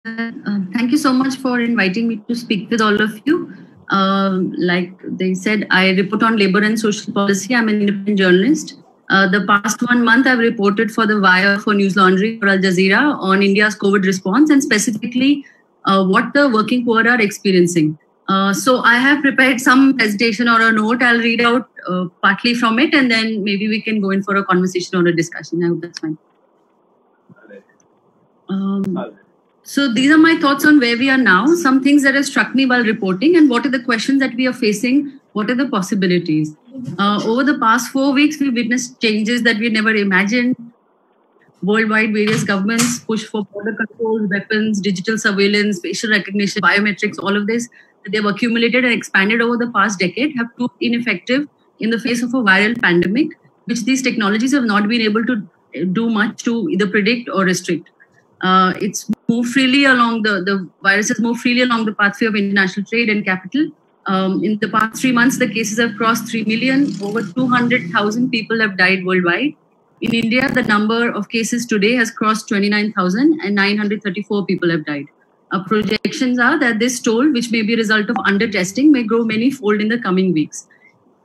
Thank you so much for inviting me to speak with all of you. Like they said, I report on labor and social policy. I'm an independent journalist. The past 1 month, I've reported for the Wire, for News Laundry, for Al Jazeera on India's COVID response and specifically what the working poor are experiencing. So I have prepared some presentation or a note. I'll read out partly from it, and then maybe we can go in for a conversation or a discussion. I hope that's fine. So these are my thoughts on where we are now, some things that have struck me while reporting, and what are the questions that we are facing, what are the possibilities. Over the past 4 weeks, we've witnessed changes that we never imagined. Worldwide, various governments push for border controls, weapons, digital surveillance, facial recognition, biometrics, all of this that they've accumulated and expanded over the past decade have proved ineffective in the face of a viral pandemic, which these technologies have not been able to do much to either predict or restrict. It's moved freely along the virus has moved freely along the pathway of international trade and capital. In the past 3 months, the cases have crossed 3 million. Over 200,000 people have died worldwide. In India, the number of cases today has crossed 29,000 and 934 people have died. Projections are that this toll, which may be a result of under-testing, may grow many-fold in the coming weeks.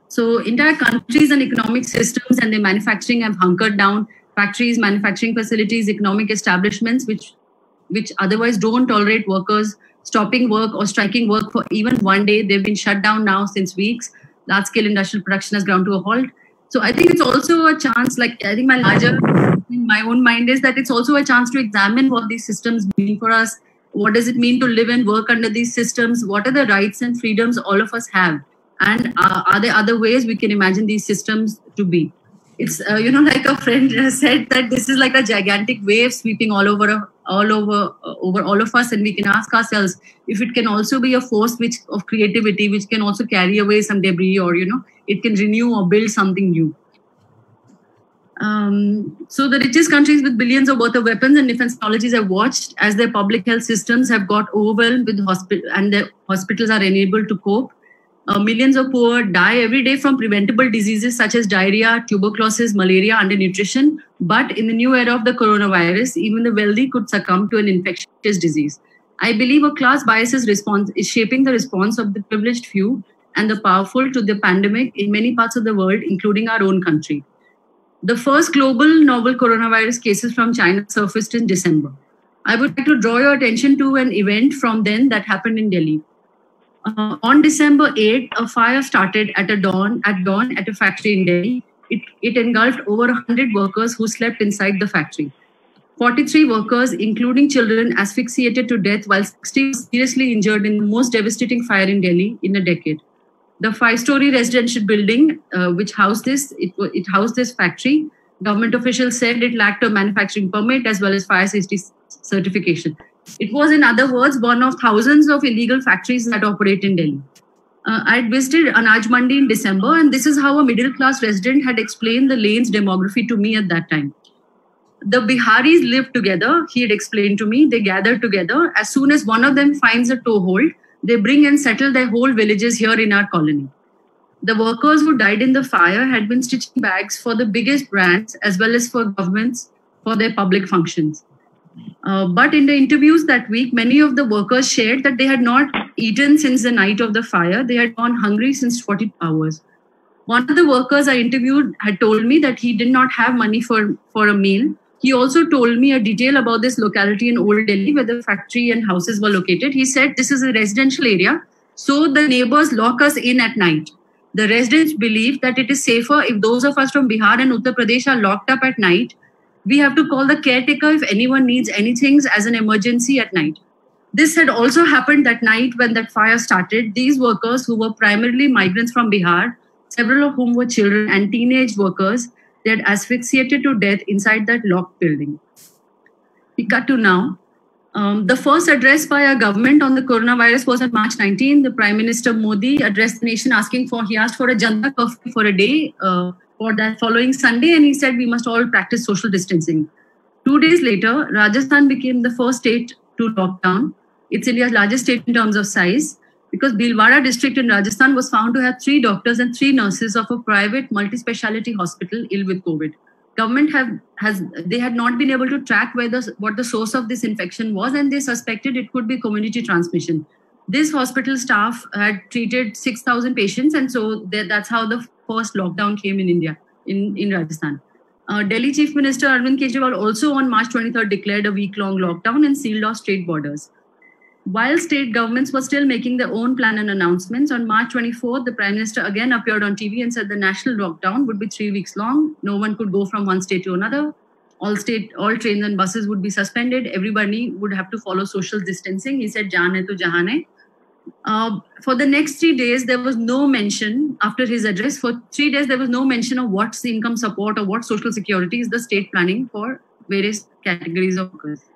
So entire countries and economic systems and their manufacturing have hunkered down. Factories, manufacturing facilities, economic establishments, which otherwise don't tolerate workers stopping work or striking work for even one day. They've been shut down now since weeks. Large-scale industrial production has ground to a halt. So I think it's also a chance, like I think my own mind is that it's also a chance to examine what these systems mean for us. What does it mean to live and work under these systems? What are the rights and freedoms all of us have? And are there other ways we can imagine these systems to be? It's like a friend said that this is like a gigantic wave sweeping all over all of us, and we can ask ourselves if it can also be a force of creativity, which can also carry away some debris, or it can renew or build something new. So the richest countries with billions of worth of weapons and defense technologies have watched as their public health systems have got overwhelmed with and their hospitals are unable to cope. Millions of poor die every day from preventable diseases such as diarrhea, tuberculosis, malaria, undernutrition. But in the new era of the coronavirus, even the wealthy could succumb to an infectious disease. I believe a class bias's response is shaping the response of the privileged few and the powerful to the pandemic in many parts of the world, including our own country. The first global novel coronavirus cases from China surfaced in December. I would like to draw your attention to an event from then that happened in Delhi. On December 8th, a fire started at dawn at a factory in Delhi. It engulfed over 100 workers who slept inside the factory. 43 workers, including children, asphyxiated to death, while 60 were seriously injured in the most devastating fire in Delhi in a decade. The 5-story residential building, which housed this factory, government officials said it lacked a manufacturing permit as well as fire safety certification. It was, in other words, one of thousands of illegal factories that operate in Delhi. I had visited Anaj Mandi in December, and this is how a middle-class resident had explained the lane's demography to me at that time. The Biharis live together, he had explained to me. They gather together. As soon as one of them finds a toehold, they bring and settle their whole villages here in our colony. The workers who died in the fire had been stitching bags for the biggest brands as well as for governments for their public functions. But in the interviews that week, many of the workers shared that they had not eaten since the night of the fire. They had gone hungry since 40 hours. One of the workers I interviewed had told me that he did not have money for a meal. He also told me a detail about this locality in Old Delhi where the factory and houses were located. He said, this is a residential area, so the neighbors lock us in at night. The residents believe that it is safer if those of us from Bihar and Uttar Pradesh are locked up at night. We have to call the caretaker if anyone needs anything as an emergency at night. This had also happened that night when that fire started. These workers, who were primarily migrants from Bihar, several of whom were children and teenage workers, they had asphyxiated to death inside that locked building. We cut to now. The first address by our government on the coronavirus was on March 19. The Prime Minister Modi addressed the nation he asked for a Janta curfew for a day for that following Sunday, and he said we must all practice social distancing. 2 days later, Rajasthan became the first state to lock down. It's India's largest state in terms of size, because Bhilwara district in Rajasthan was found to have 3 doctors and 3 nurses of a private multi-speciality hospital ill with COVID. government had not been able to track what the source of this infection was, and they suspected it could be community transmission. This hospital staff had treated 6,000 patients, and so that's how the first lockdown came in India, in Rajasthan. Delhi Chief Minister Arvind Kejriwal also on March 23rd declared a week-long lockdown and sealed off state borders. While state governments were still making their own plan and announcements, on March 24th, the Prime Minister again appeared on TV and said the national lockdown would be 3 weeks long. No one could go from one state to another. All trains and buses would be suspended. Everybody would have to follow social distancing. He said, "Jaan hai to jahan hai." For the next 3 days, there was no mention, after his address, for 3 days, there was no mention of what's income support or what social security is the state planning for various categories of workers.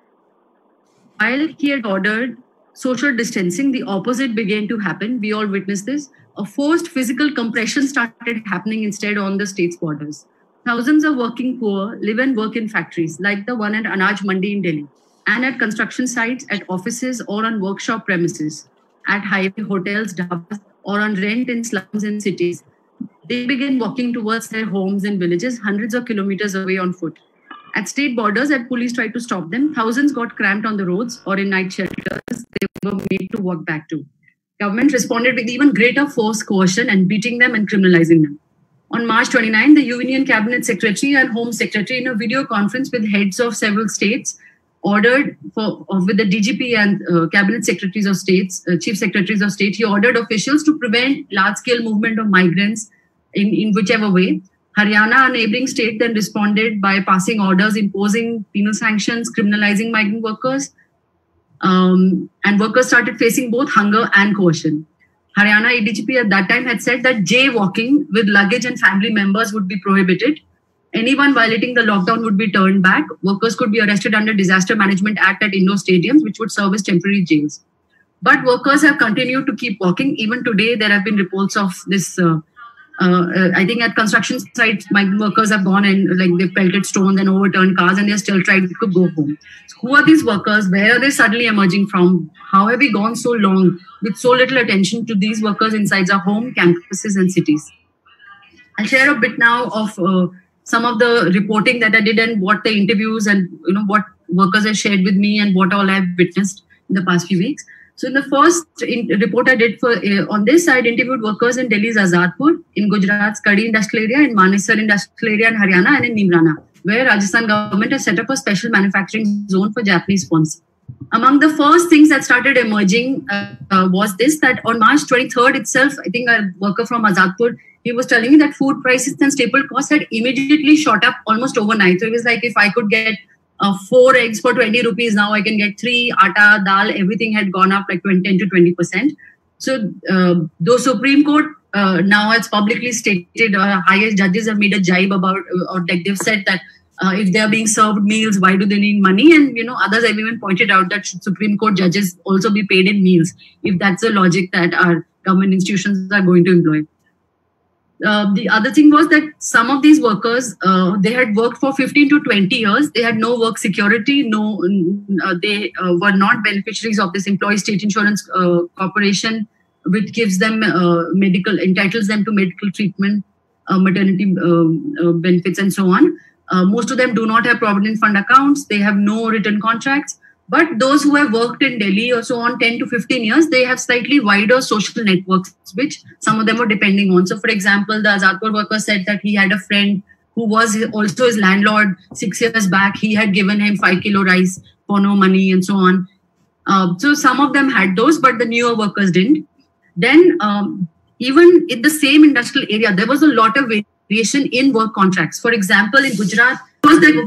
While he had ordered social distancing, the opposite began to happen. We all witnessed this. A forced physical compression started happening instead on the state's borders. Thousands of working poor live and work in factories, like the one at Anaj Mandi in Delhi, and at construction sites, at offices, or on workshop premises, at highway, hotels, dhabas, or on rent in slums in cities. They began walking towards their homes in villages, hundreds of kilometers away on foot. At state borders, as police tried to stop them, thousands got cramped on the roads or in night shelters they were made to walk back to. Government responded with even greater force, coercion, and beating them and criminalizing them. On March 29, the Union Cabinet Secretary and Home Secretary, in a video conference with heads of several states, ordered with the DGP and Cabinet Secretaries of States, Chief Secretaries of State, he ordered officials to prevent large-scale movement of migrants in whichever way. Haryana, a neighboring state, then responded by passing orders imposing penal sanctions, criminalizing migrant workers, and workers started facing both hunger and coercion. Haryana ADGP at that time had said that jaywalking with luggage and family members would be prohibited. Anyone violating the lockdown would be turned back. Workers could be arrested under Disaster Management Act at indoor stadiums, which would serve as temporary jails. But workers have continued to keep walking. Even today, there have been reports of this. I think at construction sites, migrant workers have gone and they've pelted stones and overturned cars, and they're still trying to go home. So who are these workers? Where are they suddenly emerging from? How have we gone so long with so little attention to these workers inside our home, campuses, and cities? I'll share a bit now of some of the reporting that I did and what the interviews and what workers have shared with me and what all I've witnessed in the past few weeks. So in the first report I did on this, I interviewed workers in Delhi's Azadpur, in Gujarat's Kadi industrial area, in Manesar industrial area in Haryana, and in Neemrana, where Rajasthan government has set up a special manufacturing zone for Japanese phones. Among the first things that started emerging was this, that on March 23rd itself, I think a worker from Azadpur, he was telling me that food prices and staple costs had immediately shot up almost overnight. So it was like, if I could get 4 eggs for 20 rupees, now I can get 3, atta, dal, everything had gone up like 10 to 20%. So though Supreme Court now has publicly stated, highest judges have made a jibe about, or like they've said that if they are being served meals, why do they need money? And others have even pointed out that should Supreme Court judges also be paid in meals, if that's the logic that our government institutions are going to employ. The other thing was that some of these workers, they had worked for 15 to 20 years. They had no work security. They were not beneficiaries of this Employee State Insurance Corporation, which gives them entitles them to medical treatment, maternity benefits, and so on. Most of them do not have Provident Fund accounts. They have no written contracts. But those who have worked in Delhi or so on 10 to 15 years, they have slightly wider social networks, which some of them were depending on. So, for example, the Azadpur worker said that he had a friend who was also his landlord 6 years back. He had given him 5 kilo rice for no money and so on. So some of them had those, but the newer workers didn't. Then even in the same industrial area, there was a lot of variation in work contracts. For example, in Gujarat,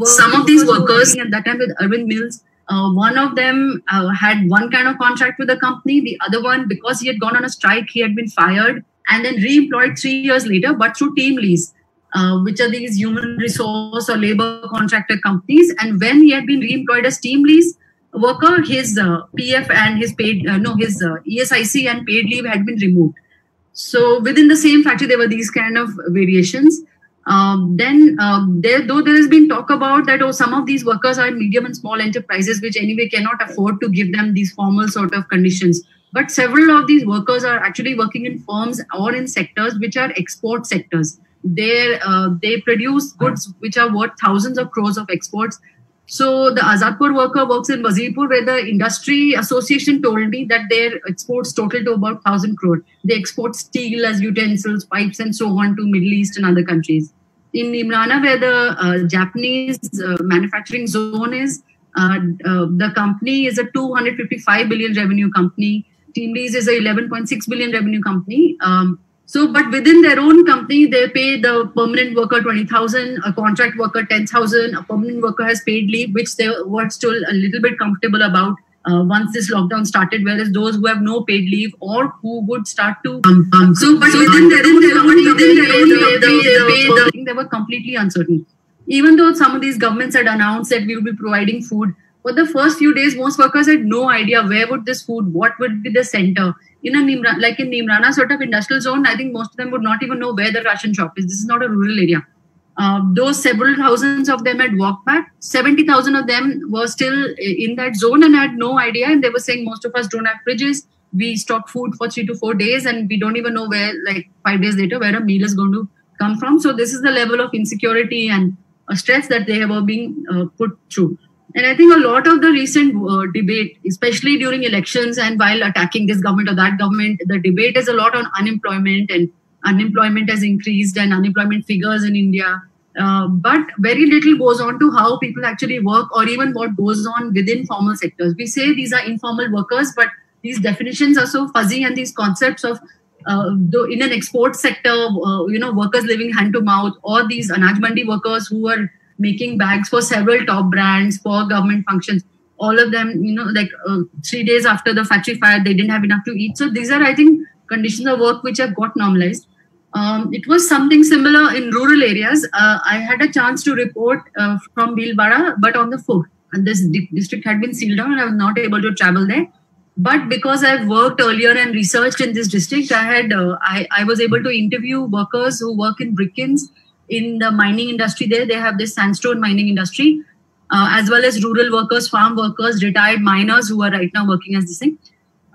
some of these workers at that time with Arvind Mills, one of them had one kind of contract with the company. The other one, because he had gone on a strike, he had been fired and then re-employed 3 years later, but through team lease, which are these human resource or labor contractor companies. And when he had been re-employed as team lease worker, his PF and his his ESIC and paid leave had been removed. So within the same factory, there were these kind of variations. There has been talk about that, some of these workers are in medium and small enterprises, which anyway cannot afford to give them these formal sort of conditions. But several of these workers are actually working in firms or in sectors which are export sectors. They produce goods which are worth thousands of crores of exports. So the Azadpur worker works in Wazirpur, where the industry association told me that their exports total to about 1,000 crore. They export steel as utensils, pipes, and so on to Middle East and other countries. In Neemrana, where the Japanese manufacturing zone is, the company is a 255 billion revenue company. TeamLease is a 11.6 billion revenue company. But within their own company, they pay the permanent worker 20,000, a contract worker 10,000. A permanent worker has paid leave, which they were still a little bit comfortable about once this lockdown started. Whereas those who have no paid leave or who would start to within their own I think they were completely uncertain. Even though some of these governments had announced that we will be providing food, for the first few days, most workers had no idea where would this food, what would be the center. In Neemrana sort of industrial zone, I think most of them would not even know where the ration shop is. This is not a rural area. Those several thousands of them had walked back. 70,000 of them were still in that zone and had no idea. And they were saying, most of us don't have fridges. We stock food for 3 to 4 days and we don't even know where, like 5 days later, where a meal is going to come from. So this is the level of insecurity and stress that they were being put through. And I think a lot of the recent debate, especially during elections and while attacking this government or that government, the debate is a lot on unemployment, and unemployment has increased and unemployment figures in India. But very little goes on to how people actually work or even what goes on within formal sectors. We say these are informal workers, but these definitions are so fuzzy, and these concepts of in an export sector, workers living hand to mouth, or these Anaj Mandi workers who are making bags for several top brands for government functions. All of them, 3 days after the factory fire, they didn't have enough to eat. So these are, I think, conditions of work which have got normalized. It was something similar in rural areas. I had a chance to report from Bhilwara, but on the 4th. And this district had been sealed down and I was not able to travel there. But because I've worked earlier and researched in this district, I was able to interview workers who work in brick kilns in the mining industry there. They have this sandstone mining industry, as well as rural workers, farm workers, retired miners who are right now working as this thing,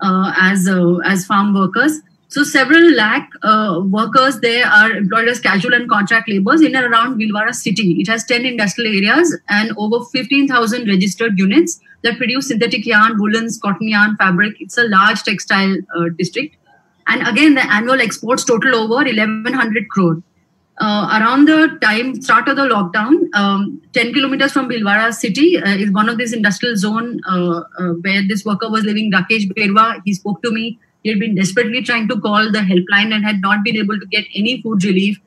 as farm workers. So several lakh workers there are employed as casual and contract laborers in and around Bhilwara city. It has 10 industrial areas and over 15,000 registered units that produce synthetic yarn, woolens, cotton yarn, fabric. It's a large textile district. And again, the annual exports total over 1,100 crore. Around the start of the lockdown, 10 kilometers from Bhilwara city is one of this industrial zone where this worker was living, Rakesh Berwa. He spoke to me. He had been desperately trying to call the helpline and had not been able to get any food relief.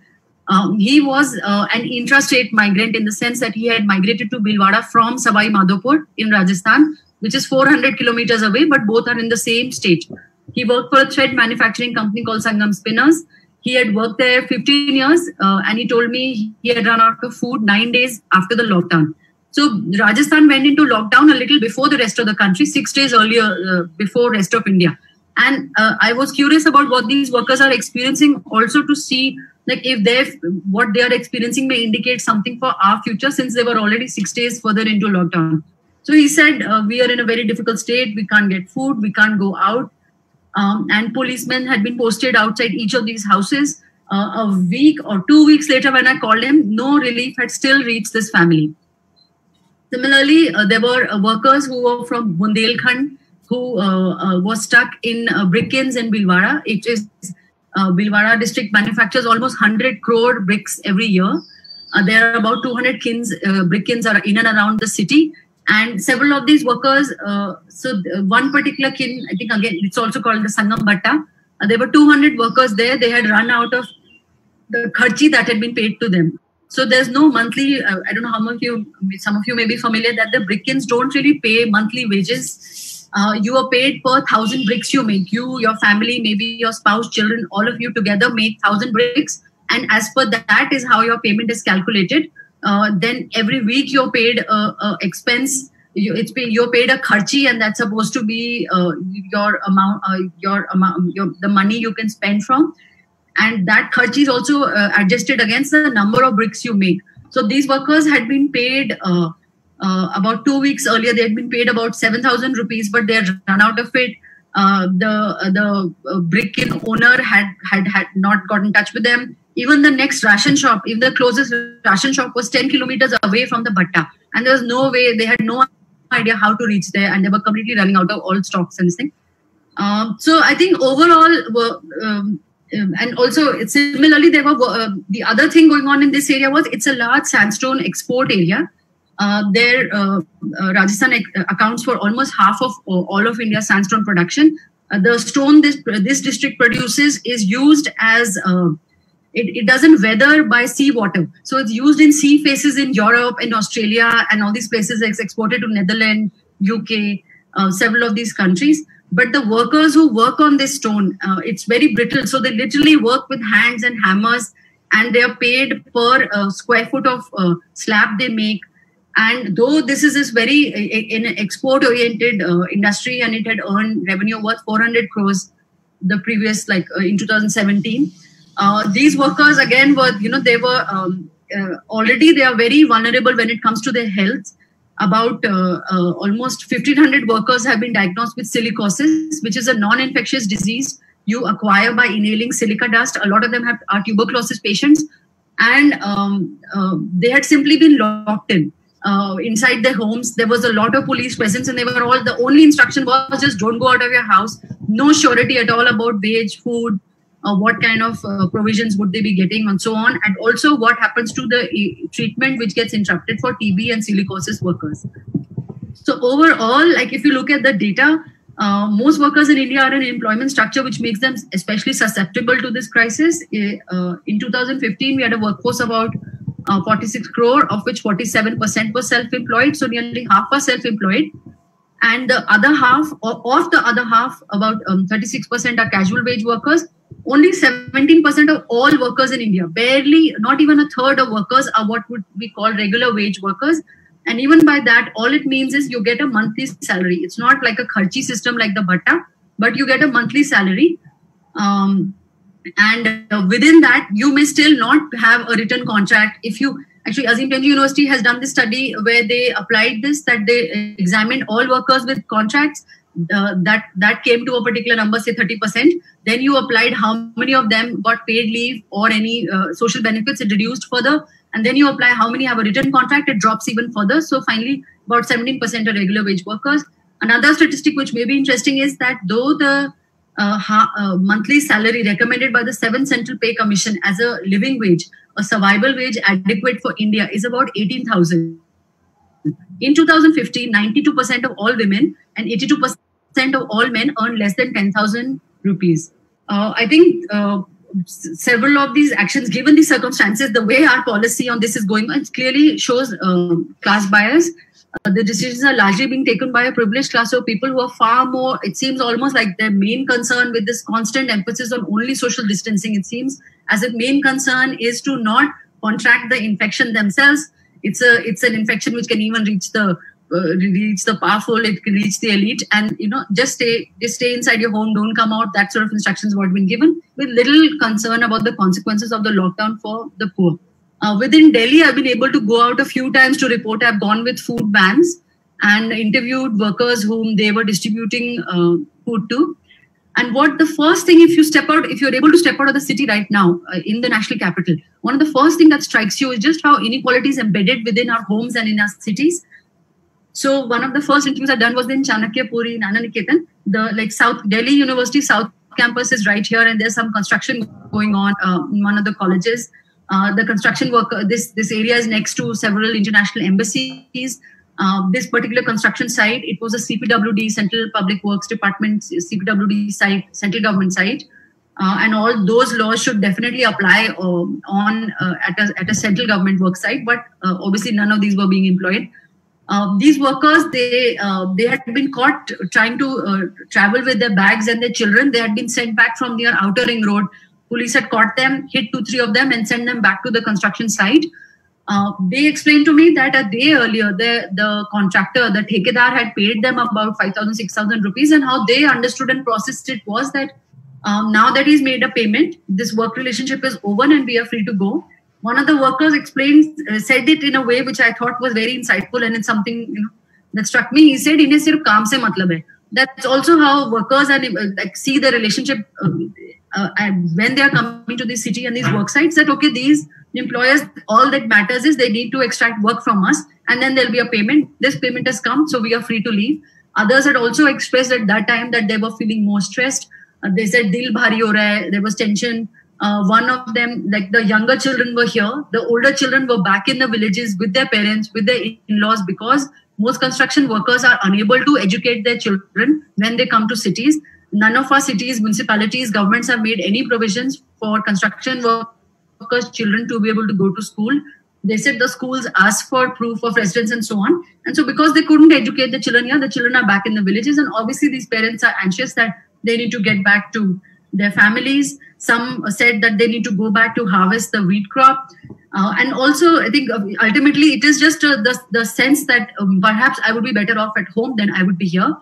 He was an intrastate migrant in the sense that he had migrated to Bhilwara from Savai Madhopur in Rajasthan, which is 400 kilometers away, but both are in the same state. He worked for a thread manufacturing company called Sangam Spinners. He had worked there 15 years and he told me he had run out of food 9 days after the lockdown. So Rajasthan went into lockdown a little before the rest of the country, 6 days earlier before rest of India. And I was curious about what these workers are experiencing, also to see if what they are experiencing may indicate something for our future, since they were already 6 days further into lockdown. So he said, we are in a very difficult state. We can't get food. We can't go out. And policemen had been posted outside each of these houses. A week or 2 weeks later, when I called him, no relief had still reached this family. Similarly, there were workers who were from Bundelkhand who was stuck in brick kilns in Bhilwara. It is Bhilwara district manufactures almost 100 crore bricks every year. There are about 200 kilns, brick kilns are in and around the city. And several of these workers, one particular kiln, I think again, it's also called the Sangam Bhatta. There were 200 workers there. They had run out of the kharchi that had been paid to them. So there's no monthly, I don't know how much some of you may be familiar that the brick kilns don't really pay monthly wages. You are paid per 1,000 bricks you make. You, your family, maybe your spouse, children, all of you together make 1,000 bricks. And as per that is how your payment is calculated. Then every week you're paid expense. You're paid a kharchi, and that's supposed to be your amount, the money you can spend from. And that kharchi is also adjusted against the number of bricks you make. So these workers had been paid about 2 weeks earlier. They had been paid about 7,000 rupees, but they had run out of it. The brick inn owner had not got in touch with them. Even the next ration shop, even the closest ration shop was 10 kilometers away from the bhatta, and there was no way, they had no idea how to reach there, and they were completely running out of all stocks and this thing. So I think overall, and also similarly, there were the other thing going on in this area was it's a large sandstone export area. Rajasthan accounts for almost half of all of India's sandstone production. The stone this district produces is used as it doesn't weather by seawater, so it's used in sea faces in Europe and Australia and all these places. It's exported to Netherlands, UK, several of these countries. But the workers who work on this stone, it's very brittle, so they literally work with hands and hammers, and they are paid per square foot of slab they make. And though this is very in an export-oriented industry, and it had earned revenue worth 400 crores the previous, in 2017, these workers again were, they were already, they are very vulnerable when it comes to their health. About almost 1,500 workers have been diagnosed with silicosis, which is a non-infectious disease you acquire by inhaling silica dust. A lot of them are tuberculosis patients, and they had simply been locked in. Inside their homes. There was a lot of police presence, and they were all, the only instruction was just don't go out of your house. No surety at all about wage, food, what kind of provisions would they be getting, and so on. And also what happens to the treatment which gets interrupted for TB and silicosis workers. So overall, if you look at the data, most workers in India are in an employment structure which makes them especially susceptible to this crisis. In 2015, we had a workforce about 46 crore, of which 47% was self-employed. So nearly half were self-employed. And the other half, about 36% are casual wage workers. Only 17% of all workers in India, barely, not even a third of workers are what would we call regular wage workers. And even by that, all it means is you get a monthly salary. It's not like a kharchi system like the bhatta, but you get a monthly salary. And within that, you may still not have a written contract. If you actually, Azim Premji University has done this study where they applied this, that they examined all workers with contracts. That came to a particular number, say 30%. Then you applied how many of them got paid leave or any social benefits, it reduced further. And then you apply how many have a written contract, it drops even further. So finally, about 17% are regular wage workers. Another statistic which may be interesting is that though the monthly salary recommended by the 7th Central Pay Commission as a living wage, a survival wage adequate for India, is about 18,000. In 2015, 92% of all women and 82% of all men earned less than 10,000 rupees. I think several of these actions, given the circumstances, the way our policy on this is going on, it clearly shows class bias. The decisions are largely being taken by a privileged class of people who are far more, it seems almost like their main concern with this constant emphasis on only social distancing. It seems as if main concern is to not contract the infection themselves. It's an infection which can even reach the powerful, it can reach the elite, and just stay inside your home, don't come out. That sort of instructions were been given, with little concern about the consequences of the lockdown for the poor. Within Delhi, I've been able to go out a few times to report. I've gone with food vans and interviewed workers whom they were distributing food to. And what the first thing, if you're able to step out of the city right now in the national capital, one of the first thing that strikes you is just how inequality is embedded within our homes and in our cities. So one of the first interviews I've done was in Chanakyapuri, Nana Niketan. The South Delhi University South campus is right here, and there's some construction going on in one of the colleges. The construction work, this area is next to several international embassies. This particular construction site, it was a CPWD, Central Public Works Department, CPWD site, central government site. And all those laws should definitely apply at a central government work site. But obviously none of these were being employed. These workers, they had been caught trying to travel with their bags and their children. They had been sent back from their outer ring road. Police had caught them, hit 2-3 of them, and sent them back to the construction site. They explained to me that a day earlier, the contractor, the Thekedar, had paid them about 5,000, 6,000 rupees, and how they understood and processed it was that now that he's made a payment, this work relationship is over and we are free to go. One of the workers said it in a way which I thought was very insightful, and it's something that struck me. He said, "Inhe sirf kaam se matlab hai." that's also how workers and like see the relationship when they are coming to the city and these work sites, that okay, these employers, all that matters is they need to extract work from us, and then there'll be a payment. This payment has come, so we are free to leave. Others had also expressed at that time that they were feeling more stressed. They said dil bhari ho raha hai, there was tension. One of them, like the younger children were here, the older children were back in the villages with their parents, with their in-laws, because most construction workers are unable to educate their children when they come to cities. None of our cities, municipalities, governments have made any provisions for construction workers' children to be able to go to school. They said the schools asked for proof of residence and so on. And so because they couldn't educate the children here, the children are back in the villages. And obviously these parents are anxious that they need to get back to their families. Some said that they need to go back to harvest the wheat crop. And also, I think ultimately it is just the sense that perhaps I would be better off at home than I would be here.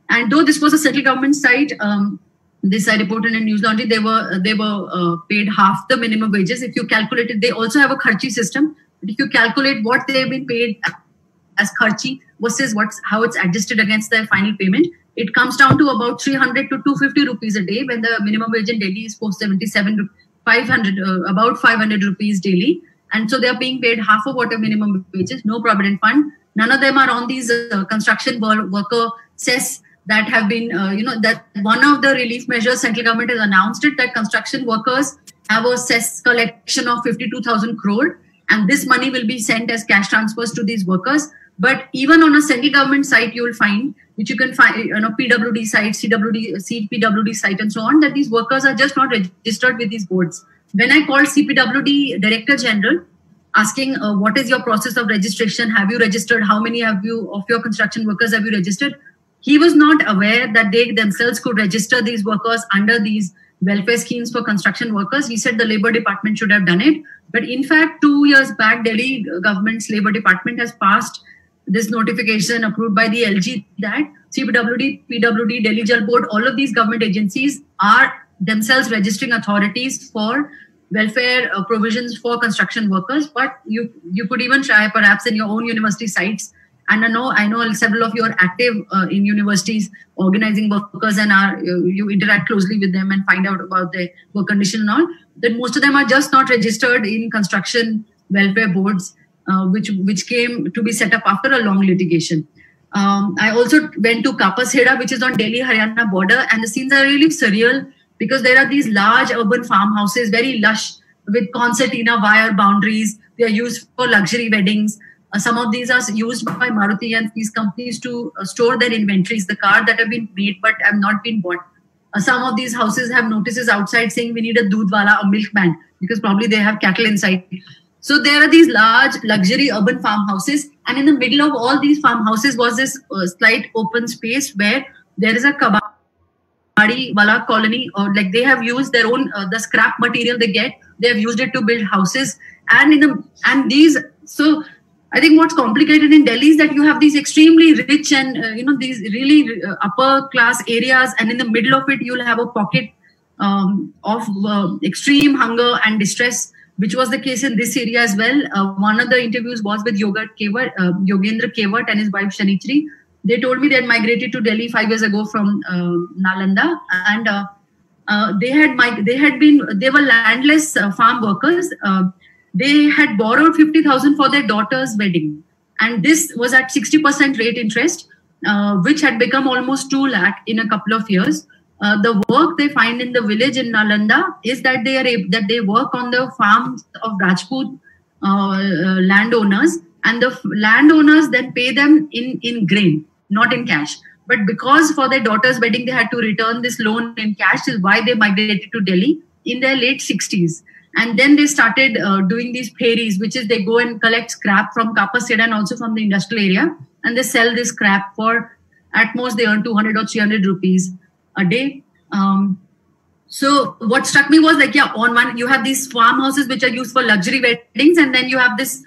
And though this was a central government site, this I reported in News Laundry, they were paid half the minimum wages. If you calculate it, they also have a kharchi system. But if you calculate what they've been paid as kharchi versus how it's adjusted against their final payment, it comes down to about 300 to 250 rupees a day, when the minimum wage in Delhi is 477, 500, about 500 rupees daily. And so they are being paid half of what a minimum wage is, no provident fund. None of them are on these construction worker cess that have been, that one of the relief measures, central government has announced it, that construction workers have a cess collection of 52,000 crore. And this money will be sent as cash transfers to these workers. But even on a central government site, you will find, which you can find, PWD site, CPWD site and so on, that these workers are just not registered with these boards. When I called CPWD Director General asking what is your process of registration, have you registered, how many of your construction workers have you registered, he was not aware that they themselves could register these workers under these welfare schemes for construction workers. He said the Labour Department should have done it. But in fact, 2 years back, Delhi government's Labour Department has passed this notification approved by the LG that CPWD, PWD, Delhi Jal Board, all of these government agencies are themselves registering authorities for welfare provisions for construction workers. But you could even try perhaps in your own university sites. And I know several of you are active in universities organizing workers and you interact closely with them and find out about their work condition and all. That most of them are just not registered in construction welfare boards, which came to be set up after a long litigation. I also went to Kapasheda, which is on Delhi-Haryana border, and the scenes are really surreal because there are these large urban farmhouses, very lush, with concertina wire boundaries. They are used for luxury weddings. Some of these are used by Maruti and these companies to store their inventories, the cars that have been made but have not been bought. Some of these houses have notices outside saying we need a doodwala, a milkman, because probably they have cattle inside. So there are these large luxury urban farmhouses, and in the middle of all these farmhouses was this slight open space where there is a kabadi wala colony, or like they have used their own the scrap material they get, they have used it to build houses. So I think what's complicated in Delhi is that you have these extremely rich and these really upper class areas, and in the middle of it you'll have a pocket of extreme hunger and distress, which was the case in this area as well. One of the interviews was with Yogendra Kewat and his wife Shanichri. They told me they had migrated to Delhi 5 years ago from Nalanda, and they were landless farm workers. They had borrowed 50,000 for their daughter's wedding, and this was at 60% rate interest, which had become almost 2 lakh in a couple of years. The work they find in the village in Nalanda is that they work on the farms of Rajput landowners, and the landowners then pay them in grain, not in cash. But because for their daughter's wedding they had to return this loan in cash, is why they migrated to Delhi in their late 60s. And then they started doing these pheris, which is they go and collect scrap from Kapasheda and also from the industrial area, and they sell this scrap for, at most they earn 200 or 300 rupees a day. So what struck me was like, on one you have these farmhouses which are used for luxury weddings, and then you have this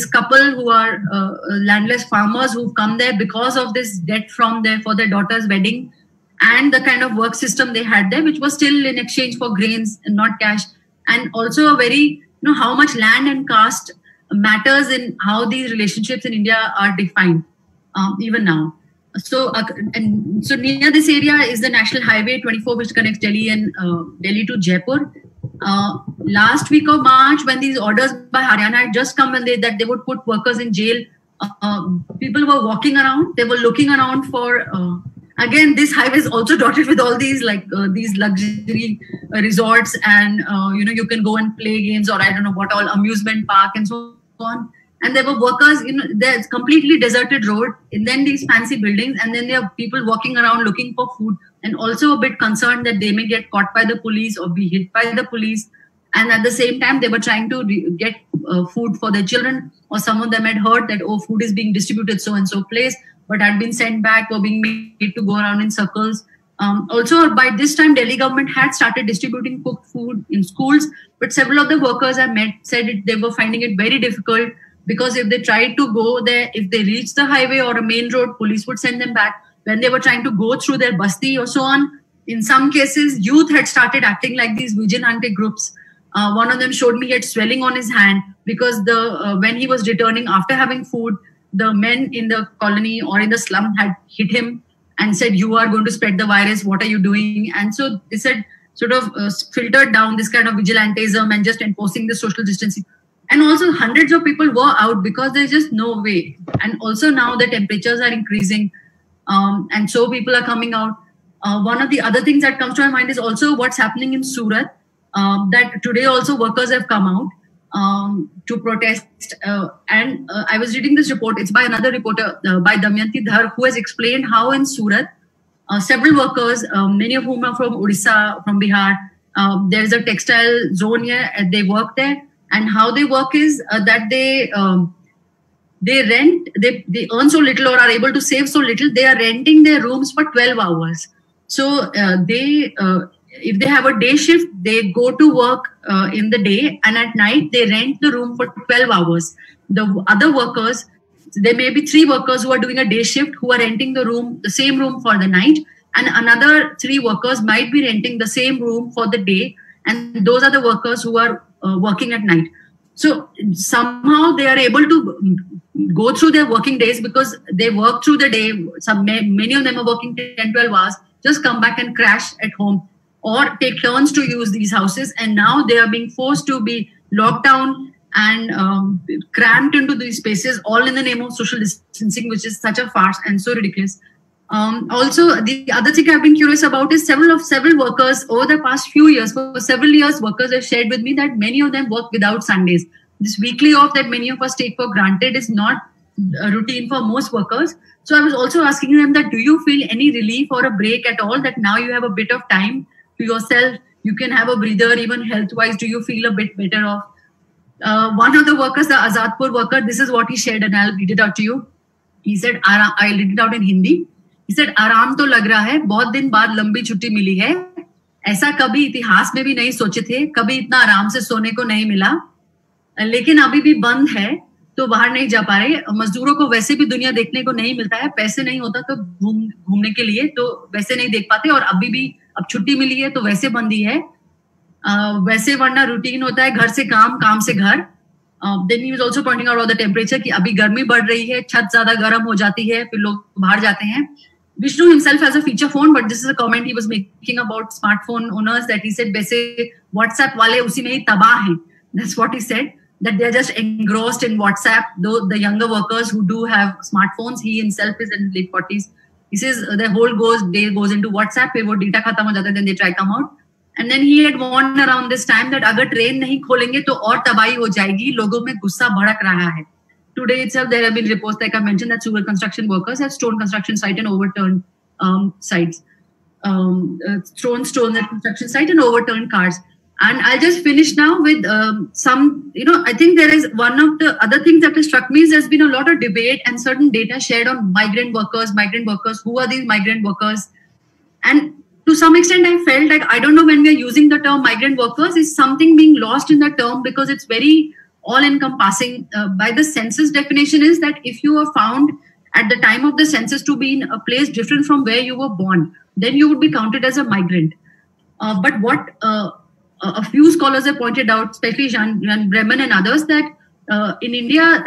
couple who are landless farmers who've come there because of this debt for their daughter's wedding, and the kind of work system they had there, which was still in exchange for grains and not cash. And also a very, how much land and caste matters in how these relationships in India are defined, even now. So near this area is the National Highway 24, which connects Delhi and Delhi to Jaipur. Last week of March, when these orders by Haryana had just come, and that they would put workers in jail, people were walking around. They were looking around for. Again, this highway is also dotted with all these these luxury resorts, and you can go and play games, or I don't know what all, amusement park and so on. And there were workers, there's completely deserted road, and then these fancy buildings, and then there are people walking around looking for food, and also a bit concerned that they may get caught by the police or be hit by the police. And at the same time, they were trying to get food for their children, or some of them had heard that, oh, food is being distributed so and so place, but had been sent back or being made to go around in circles. Also, by this time, Delhi government had started distributing cooked food in schools, but several of the workers I met said they were finding it very difficult, because if they tried to go there, if they reached the highway or a main road, police would send them back. When they were trying to go through their basti or so on, in some cases, youth had started acting like these vigilante groups. One of them showed me he had swelling on his hand because when he was returning after having food, the men in the colony or in the slum had hit him and said, "You are going to spread the virus. What are you doing?" And so they said, sort of filtered down this kind of vigilantism and just enforcing the social distancing. And also hundreds of people were out because there's just no way. And also now the temperatures are increasing. And so people are coming out. One of the other things that comes to my mind is also what's happening in Surat. That today also workers have come out to protest. And I was reading this report. It's by another reporter, by Damayanti Dhar, who has explained how in Surat, several workers, many of whom are from Odisha, from Bihar, there's a textile zone here, they work there. And how they work is that they earn so little or are able to save so little, they are renting their rooms for 12 hours. So if they have a day shift, they go to work in the day, and at night they rent the room for 12 hours. The other workers, there may be 3 workers who are doing a day shift who are renting the same room for the night, and another 3 workers might be renting the same room for the day, and those are the workers who are working at night. So somehow they are able to go through their working days because they work through the day. Many of them are working 10, 12 hours, just come back and crash at home or take turns to use these houses. And now they are being forced to be locked down and cramped into these spaces, all in the name of social distancing, which is such a farce and so ridiculous. Also, the other thing I've been curious about is several workers over the past few years, for several years, workers have shared with me that many of them work without Sundays. This weekly off that many of us take for granted is not a routine for most workers. So I was also asking them that, do you feel any relief or a break at all, that now you have a bit of time to yourself, you can have a breather, even health-wise, do you feel a bit better off? One of the workers, the Azadpur worker, this is what he shared, and I'll read it out to you. He said, I'll read it out in Hindi. He said, आराम तो लग रहा है, बहुत दिन बाद लंबी छुट्टी मिली है, ऐसा कभी इतिहास में भी नहीं सोचे थे, कभी इतना आराम से सोने को नहीं मिला, लेकिन अभी भी बंद है तो बाहर नहीं जा पा रहे, मजदूरों को वैसे भी दुनिया देखने को नहीं मिलता है, पैसे नहीं होता तो घूमने के लिए तो वैसे नहीं देख पाते, और अभी भी अब छुट्टी मिली है तो वैसे बंदी है, वैसे वरना रूटीन होता है घर से काम, काम से घर. Then he was also pointing out all the temperature कि अभी गर्मी बढ़ रही है, छत ज्यादा गर्म हो जाती है, फिर लोग बाहर जाते हैं. Vishnu himself has a feature phone, but this is a comment he was making about smartphone owners, that he said वैसे WhatsApp वाले उसी में ही तबाह हैं. That's what he said, that they are just engrossed in WhatsApp. Though the younger workers who do have smartphones, he himself is in late 40s. He says their whole day goes into WhatsApp, फिर वो data खत्म हो जाता है, then they try come out. And then he had warned around this time that अगर train नहीं खोलेंगे तो और तबाही हो जाएगी, लोगों में गुस्सा भड़क रहा है. Today itself, there have been reports, like I mentioned, that sewer construction workers have stormed construction site and overturned sites. Thrown stones at construction site and overturned cars. And I'll just finish now with some, I think there is one of the other things that has struck me is there's been a lot of debate and certain data shared on migrant workers, who are these migrant workers? And to some extent, I felt like, I don't know, when we are using the term migrant workers, is something being lost in the term because it's very all-encompassing. By the census definition is that if you are found at the time of the census to be in a place different from where you were born, then you would be counted as a migrant. But what a few scholars have pointed out, especially Jan Bremen and others, that in India,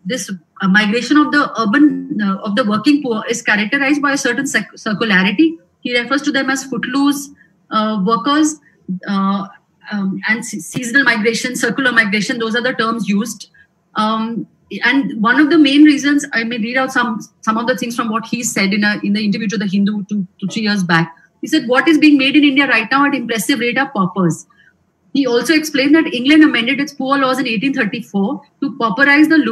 this migration of the urban of the working poor is characterized by a certain circularity. He refers to them as footloose workers and seasonal migration, circular migration. Those are the terms used. And one of the main reasons, I may read out some of the things from what he said in the interview to the Hindu 2-3 years back. He said, what is being made in India right now at impressive rate are paupers. He also explained that England amended its poor laws in 1834 to pauperize the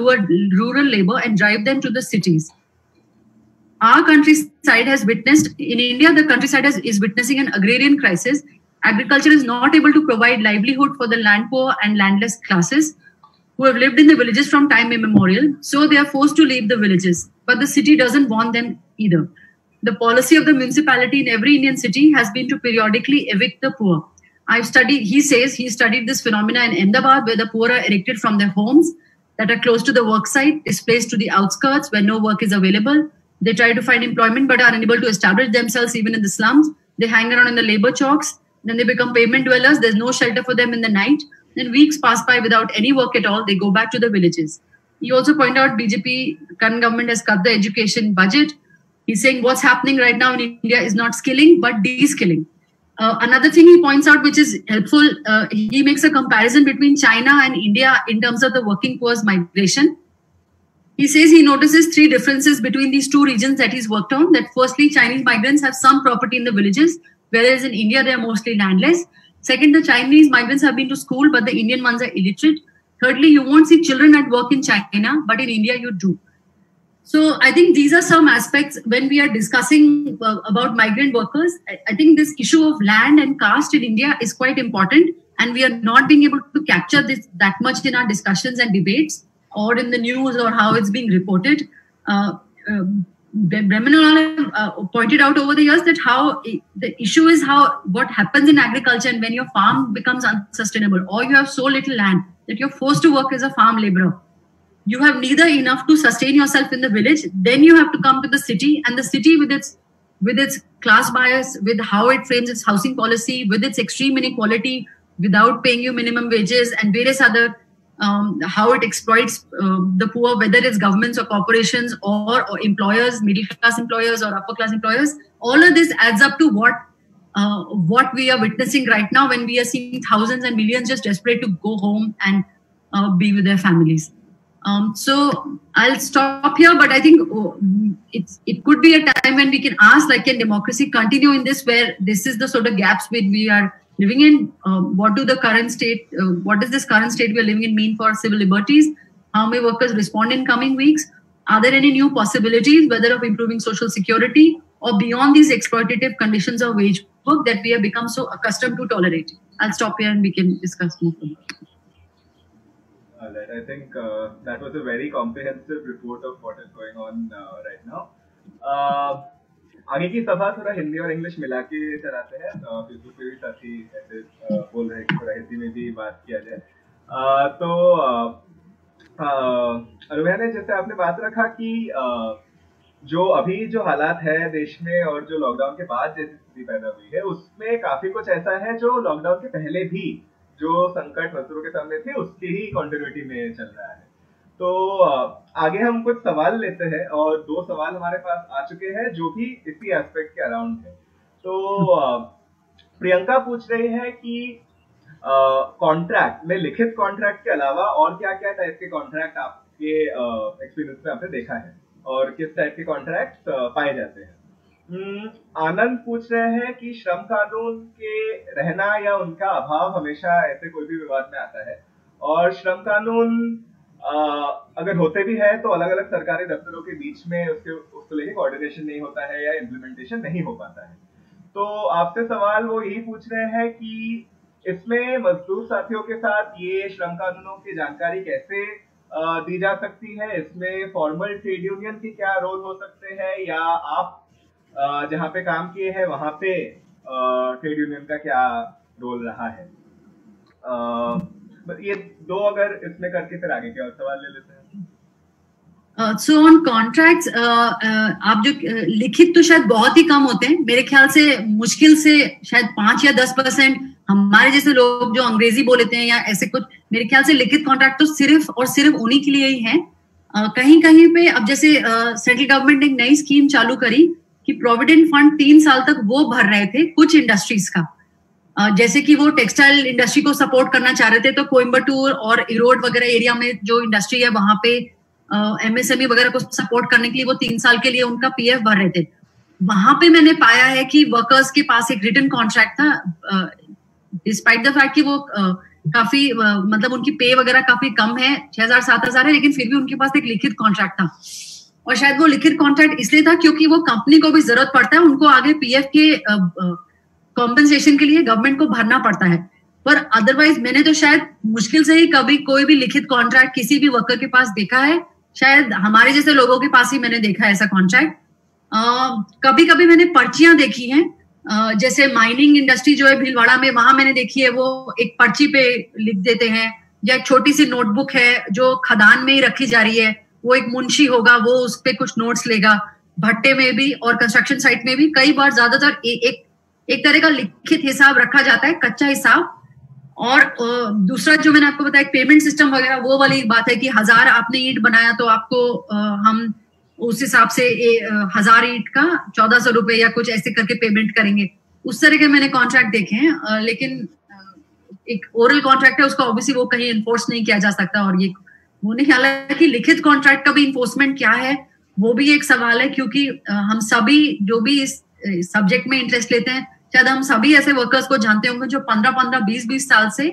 rural labor and drive them to the cities. Our countryside has witnessed, in India, the countryside is witnessing an agrarian crisis. Agriculture is not able to provide livelihood for the land poor and landless classes who have lived in the villages from time immemorial. So they are forced to leave the villages. But the city doesn't want them either. The policy of the municipality in every Indian city has been to periodically evict the poor. He says he studied this phenomena in Ahmedabad, where the poor are evicted from their homes that are close to the work site, displaced to the outskirts where no work is available. They try to find employment but are unable to establish themselves even in the slums. They hang around in the labor chalks. Then they become pavement dwellers. There's no shelter for them in the night. Then weeks pass by without any work at all. They go back to the villages. He also pointed out BJP current government has cut the education budget. He's saying what's happening right now in India is not skilling but de-skilling. Another thing he points out, which is helpful, he makes a comparison between China and India in terms of the working poor's migration. He says he notices 3 differences between these 2 regions that he's worked on. That firstly, Chinese migrants have some property in the villages, whereas in India, they are mostly landless. Second, the Chinese migrants have been to school, but the Indian ones are illiterate. Thirdly, you won't see children at work in China, but in India, you do. So I think these are some aspects when we are discussing about migrant workers. I think this issue of land and caste in India is quite important, and we are not being able to capture this that much in our discussions and debates or in the news or how it's being reported. Brahmanawala pointed out over the years that how the issue is what happens in agriculture, and when your farm becomes unsustainable or you have so little land that you're forced to work as a farm laborer. You have neither enough to sustain yourself in the village, then you have to come to the city, and the city with its class bias, with how it frames its housing policy, with its extreme inequality, without paying you minimum wages and various other, how it exploits the poor, whether it's governments or corporations or employers, middle class employers or upper class employers. All of this adds up to what we are witnessing right now when we are seeing thousands and millions just desperate to go home and be with their families. So I'll stop here, but I think it could be a time when we can ask, like, can democracy continue in this, where this is the sort of gaps we are living in? What does this current state we are living in mean for civil liberties? How may workers respond in coming weeks? Are there any new possibilities, whether of improving social security or beyond these exploitative conditions of wage work that we have become so accustomed to tolerating? I'll stop here and we can discuss more. All right. I think that was a very comprehensive report of what is going on right now. आगे की सभा थोड़ा हिंदी और English मिला के चलाते हैं, Facebook पे भी साथी ऐसे बोल रहे हैं कि थोड़ा हिंदी में भी बात किया जाए. तो रुमैया ने जैसे आपने बात रखा कि जो अभी जो हालात है देश में और जो लॉकडाउन के बाद जैसी स्थिति पैदा हुई है, उसमें काफी कुछ ऐसा है जो लॉकडाउन के पहले भी जो संकट मजदूरों के सामने थे उसकी ही कंटिन्यूटी में चल रहा है. तो आगे हम कुछ सवाल लेते हैं और 2 सवाल हमारे पास आ चुके हैं जो भी इसी एस्पेक्ट के अराउंड है. तो प्रियंका पूछ रही है कि कॉन्ट्रैक्ट में, लिखित कॉन्ट्रैक्ट के अलावा और क्या क्या टाइप के कॉन्ट्रैक्ट आपके एक्सपीरियंस में आपने देखा है और किस टाइप के कॉन्ट्रैक्ट पाए जाते हैं. आनंद पूछ रहे हैं कि श्रम कानून के रहना या उनका अभाव हमेशा ऐसे कोई भी विवाद में आता है, और श्रम कानून अगर होते भी है तो अलग अलग सरकारी दफ्तरों के बीच में उसको लेके कोऑर्डिनेशन नहीं होता है या इम्प्लीमेंटेशन नहीं हो पाता है. तो आपसे सवाल वो यही पूछ रहे हैं कि इसमें मजदूर साथियों के साथ ये श्रम कानूनों की जानकारी कैसे दी जा सकती है, इसमें फॉर्मल ट्रेड यूनियन के क्या रोल हो सकते हैं, या आप जहाँ पे काम किए हैं वहां पे ट्रेड यूनियन का क्या रोल रहा है. ये 2 अगर इसमें करके फिर आगे के और सवाल ले लेते हैं. सो ऑन कॉन्ट्रैक्ट्स, आप जो लिखित तो शायद बहुत ही कम होते हैं, मेरे ख्याल से मुश्किल से शायद 5 या 10% हमारे जैसे लोग जो अंग्रेजी बोल लेते हैं या ऐसे कुछ, मेरे ख्याल से लिखित कॉन्ट्रैक्ट तो सिर्फ और सिर्फ उन्हीं के लिए ही है कहीं कहीं पे अब जैसे सेंट्रल गवर्नमेंट ने एक नई स्कीम चालू करी कि प्रोविडेंट फंड 3 साल तक वो भर रहे थे कुछ इंडस्ट्रीज का, जैसे कि वो टेक्सटाइल इंडस्ट्री को सपोर्ट करना चाह रहे थे, तो कोयम्बटूर और इरोड वगैरह एरिया में जो इंडस्ट्री है वहां पे एमएसएमई वगैरह को सपोर्ट करने के लिए वो 3 साल के लिए उनका पीएफ भर रहे थे। वहां पे मैंने पाया है कि वर्कर्स के पास एक रिटन कॉन्ट्रैक्ट था, डिस्पाइट द फैक्ट कि वो काफी मतलब उनकी पे वगैरह काफी कम है, 6,000-7,000 है, लेकिन फिर भी उनके पास एक लिखित कॉन्ट्रैक्ट था। और शायद वो लिखित कॉन्ट्रैक्ट इसलिए था क्योंकि वो कंपनी को भी जरूरत पड़ता है, उनको आगे पीएफ के कॉम्पेंसेशन के लिए गवर्नमेंट को भरना पड़ता है। पर अदरवाइज मैंने तो शायद मुश्किल से ही कभी कोई भी लिखित कॉन्ट्रैक्ट किसी भी वर्कर के पास देखा है, शायद हमारे जैसे लोगों के पास ही मैंने देखा है ऐसा कॉन्ट्रैक्ट। कभी कभी मैंने पर्चियां देखी हैं, जैसे माइनिंग इंडस्ट्री जो है भीलवाड़ा में, वहां मैंने देखी है वो एक पर्ची पे लिख देते हैं, या एक छोटी सी नोटबुक है जो खदान में ही रखी जा रही है, वो एक मुंशी होगा वो उस पे कुछ नोट्स लेगा। भट्टे में भी और कंस्ट्रक्शन साइट में भी कई बार ज्यादातर एक तरह का लिखित हिसाब रखा जाता है, कच्चा हिसाब। और दूसरा जो मैंने आपको बताया पेमेंट सिस्टम वगैरह, वो वाली बात है कि 1000 आपने ईंट बनाया तो आपको हम उस हिसाब से 1000 ईंट का 1400 रुपए या कुछ ऐसे करके पेमेंट करेंगे। उस तरह के मैंने कॉन्ट्रैक्ट देखे हैं, लेकिन एक ओरल कॉन्ट्रैक्ट है, उसका ऑब्वियसली वो कहीं इन्फोर्स नहीं किया जा सकता। और ये वो नहीं, हालांकि लिखित कॉन्ट्रैक्ट का भी इन्फोर्समेंट क्या है वो भी एक सवाल है, क्योंकि हम सभी जो भी इस सब्जेक्ट में इंटरेस्ट लेते हैं, शायद हम सभी ऐसे वर्कर्स को जानते होंगे जो 15-15, 20-20 साल से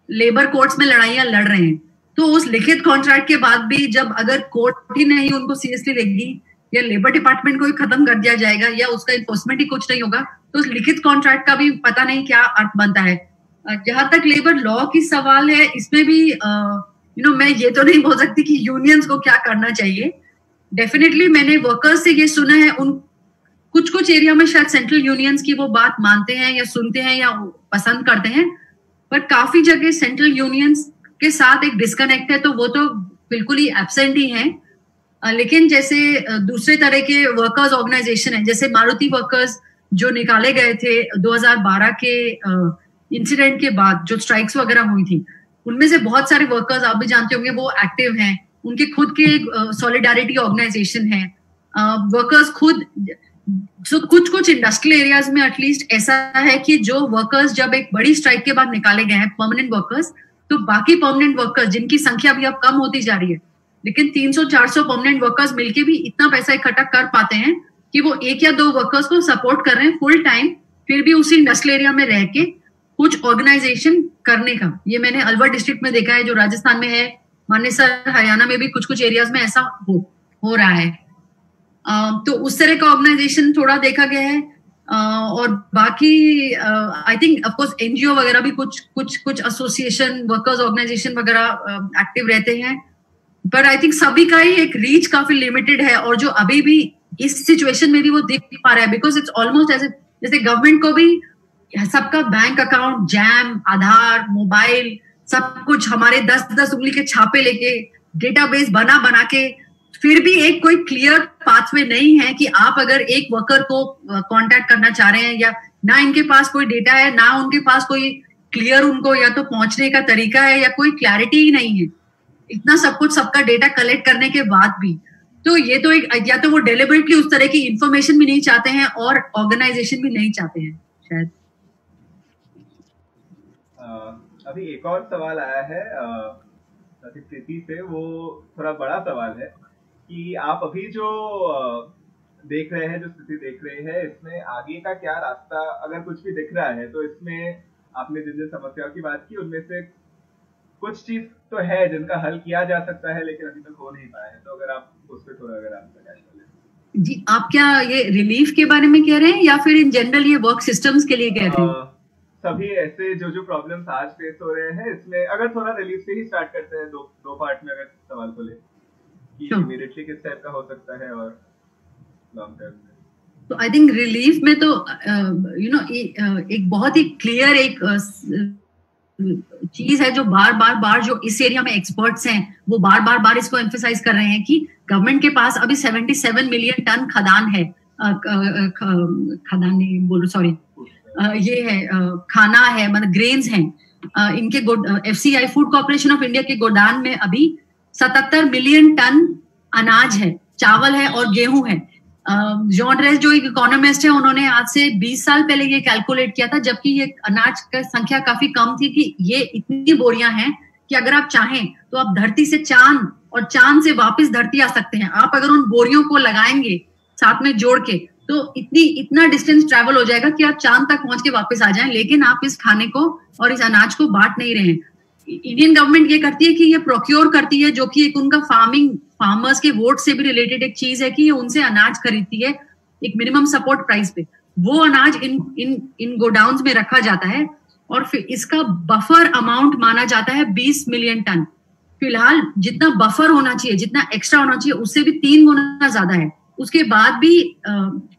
लेबर कोर्ट्स में लड़ाइयां लड़ रहे हैं। तो उस लिखित कॉन्ट्रैक्ट के बाद भी जब अगर कोर्ट ही नहीं उनको सीरियसली लेगी, या लेबर डिपार्टमेंट को ही खत्म कर दिया जाएगा, या उसका इन्फोर्समेंट ही कुछ नहीं होगा, तो उस लिखित कॉन्ट्रैक्ट का भी पता नहीं क्या अर्थ बनता है। जहां तक लेबर लॉ की सवाल है, इसमें भी मैं ये तो नहीं बोल सकती कि यूनियंस को क्या करना चाहिए। डेफिनेटली मैंने वर्कर्स से ये सुना है, उन कुछ एरिया में शायद सेंट्रल यूनियंस की वो बात मानते हैं या सुनते हैं या पसंद करते हैं, पर काफी जगह सेंट्रल यूनियंस के साथ एक डिस्कनेक्ट है, तो वो तो बिल्कुल ही एब्सेंट ही है। लेकिन जैसे दूसरे तरह के वर्कर्स ऑर्गेनाइजेशन है, जैसे मारुति वर्कर्स जो निकाले गए थे 2012 के इंसिडेंट के बाद, जो स्ट्राइक्स वगैरह हुई थी, उनमें से बहुत सारे वर्कर्स आप भी जानते होंगे वो एक्टिव हैं, उनके खुद के सॉलिडारिटी ऑर्गेनाइजेशन है। वर्कर्स खुद कुछ इंडस्ट्रियल एरियाज में एटलीस्ट ऐसा है कि जो वर्कर्स जब एक बड़ी स्ट्राइक के बाद निकाले गए हैं परमानेंट वर्कर्स, तो बाकी परमानेंट वर्कर्स जिनकी संख्या भी अब कम होती जा रही है, लेकिन 300-400 परमानेंट वर्कर्स मिलके भी इतना पैसा इकट्ठा कर पाते हैं कि वो 1 या 2 वर्कर्स को सपोर्ट कर रहे हैं फुल टाइम, फिर भी उसी इंडस्ट्रियल एरिया में रह के कुछ ऑर्गेनाइजेशन करने का। ये मैंने अलवर डिस्ट्रिक्ट में देखा है, जो राजस्थान में है, मानेसर हरियाणा में भी कुछ एरियाज में ऐसा हो रहा है। तो उस तरह का ऑर्गेनाइजेशन थोड़ा देखा गया है। और बाकी I think of course NGO वगैरह भी कुछ एसोसिएशन, वर्कर्स ऑर्गेनाइजेशन वगैरह एक्टिव रहते हैं, पर आई थिंक सभी का ही एक रीच काफी लिमिटेड है, और जो अभी भी इस सिचुएशन में भी वो दिख पा रहा है, बिकॉज इट्स ऑलमोस्ट ऐसे जैसे गवर्नमेंट को भी सबका बैंक अकाउंट, जैम, आधार, मोबाइल, सब कुछ हमारे 10-10 उंगली के छापे लेके डेटाबेस बना के, फिर भी एक कोई क्लियर पाथवे नहीं है कि आप अगर एक वर्कर को कांटेक्ट करना चाह रहे हैं, या ना इनके पास कोई डेटा है, ना उनके पास कोई क्लियर उनको या तो पहुंचने का तरीका है, या कोई क्लैरिटी ही नहीं है, इतना सब कुछ सबका डेटा कलेक्ट करने के बाद भी। तो ये तो एक, या तो वो डेलिबरेटली उस तरह की इंफॉर्मेशन भी नहीं चाहते हैं और ऑर्गेनाइजेशन भी नहीं चाहते हैं शायद। अभी एक और सवाल आया है प्रीति से, वो थोड़ा बड़ा सवाल है कि आप अभी जो देख रहे हैं, जो स्थिति देख रहे हैं, इसमें आगे का क्या रास्ता, अगर कुछ भी दिख रहा है, तो इसमें आपने जिन समस्याओं की बात की उनमें से कुछ चीज तो है जिनका हल किया जा सकता है, लेकिन अभी तक हो नहीं पाया है, तो अगर आप उस पर थोड़ा अगर आप प्रकाश डालें। जी, आप क्या ये रिलीफ के बारे में कह रहे हैं या फिर इन जनरल ये वर्क सिस्टम्स के लिए कह रहे हैं? सभी ऐसे जो प्रॉब्लम्स आज फेस हो रहे हैं, इसमें अगर थोड़ा रिलीफ से ही स्टार्ट करते हैं, दो पार्ट में अगर सवाल को ले कि इमीडिएटली किस टाइप का हो सकता है और लॉन्ग टर्म में। तो आई थिंक रिलीफ में तो एक बहुत ही क्लियर एक चीज है जो बार जो इस एरिया में एक्सपर्ट्स हैं वो बार इसको एम्फसाइज कर रहे हैं कि गवर्नमेंट के पास अभी 77 मिलियन टन खदान है, खदान नहीं बोलो सॉरी, ये है खाना है, मतलब ग्रेन्स हैं, इनके FCI food corporation of India के गोदान में अभी 77 मिलियन टन अनाज है, चावल है और गेहूं है। जॉन रेस जो एक इकोनॉमिस्ट है, उन्होंने आज से 20 साल पहले ये कैलकुलेट किया था, जबकि ये अनाज की संख्या काफी कम थी, कि ये इतनी बोरियां हैं कि अगर आप चाहें तो आप धरती से चांद और चांद से वापस धरती आ सकते हैं। आप अगर उन बोरियों को लगाएंगे साथ में जोड़ के, तो इतना डिस्टेंस ट्रैवल हो जाएगा कि आप चांद तक पहुंच के वापस आ जाएं। लेकिन आप इस खाने को और इस अनाज को बांट नहीं रहे हैं। इंडियन गवर्नमेंट ये करती है कि ये प्रोक्योर करती है, जो कि एक उनका फार्मर्स के वोट से भी रिलेटेड एक चीज है, कि ये उनसे अनाज खरीदती है एक मिनिमम सपोर्ट प्राइस पे। वो अनाज इन गोडाउन्स में रखा जाता है और फिर इसका बफर अमाउंट माना जाता है 20 मिलियन टन। फिलहाल जितना बफर होना चाहिए, जितना एक्स्ट्रा होना चाहिए, उससे भी 3 गुना ज्यादा है। उसके बाद भी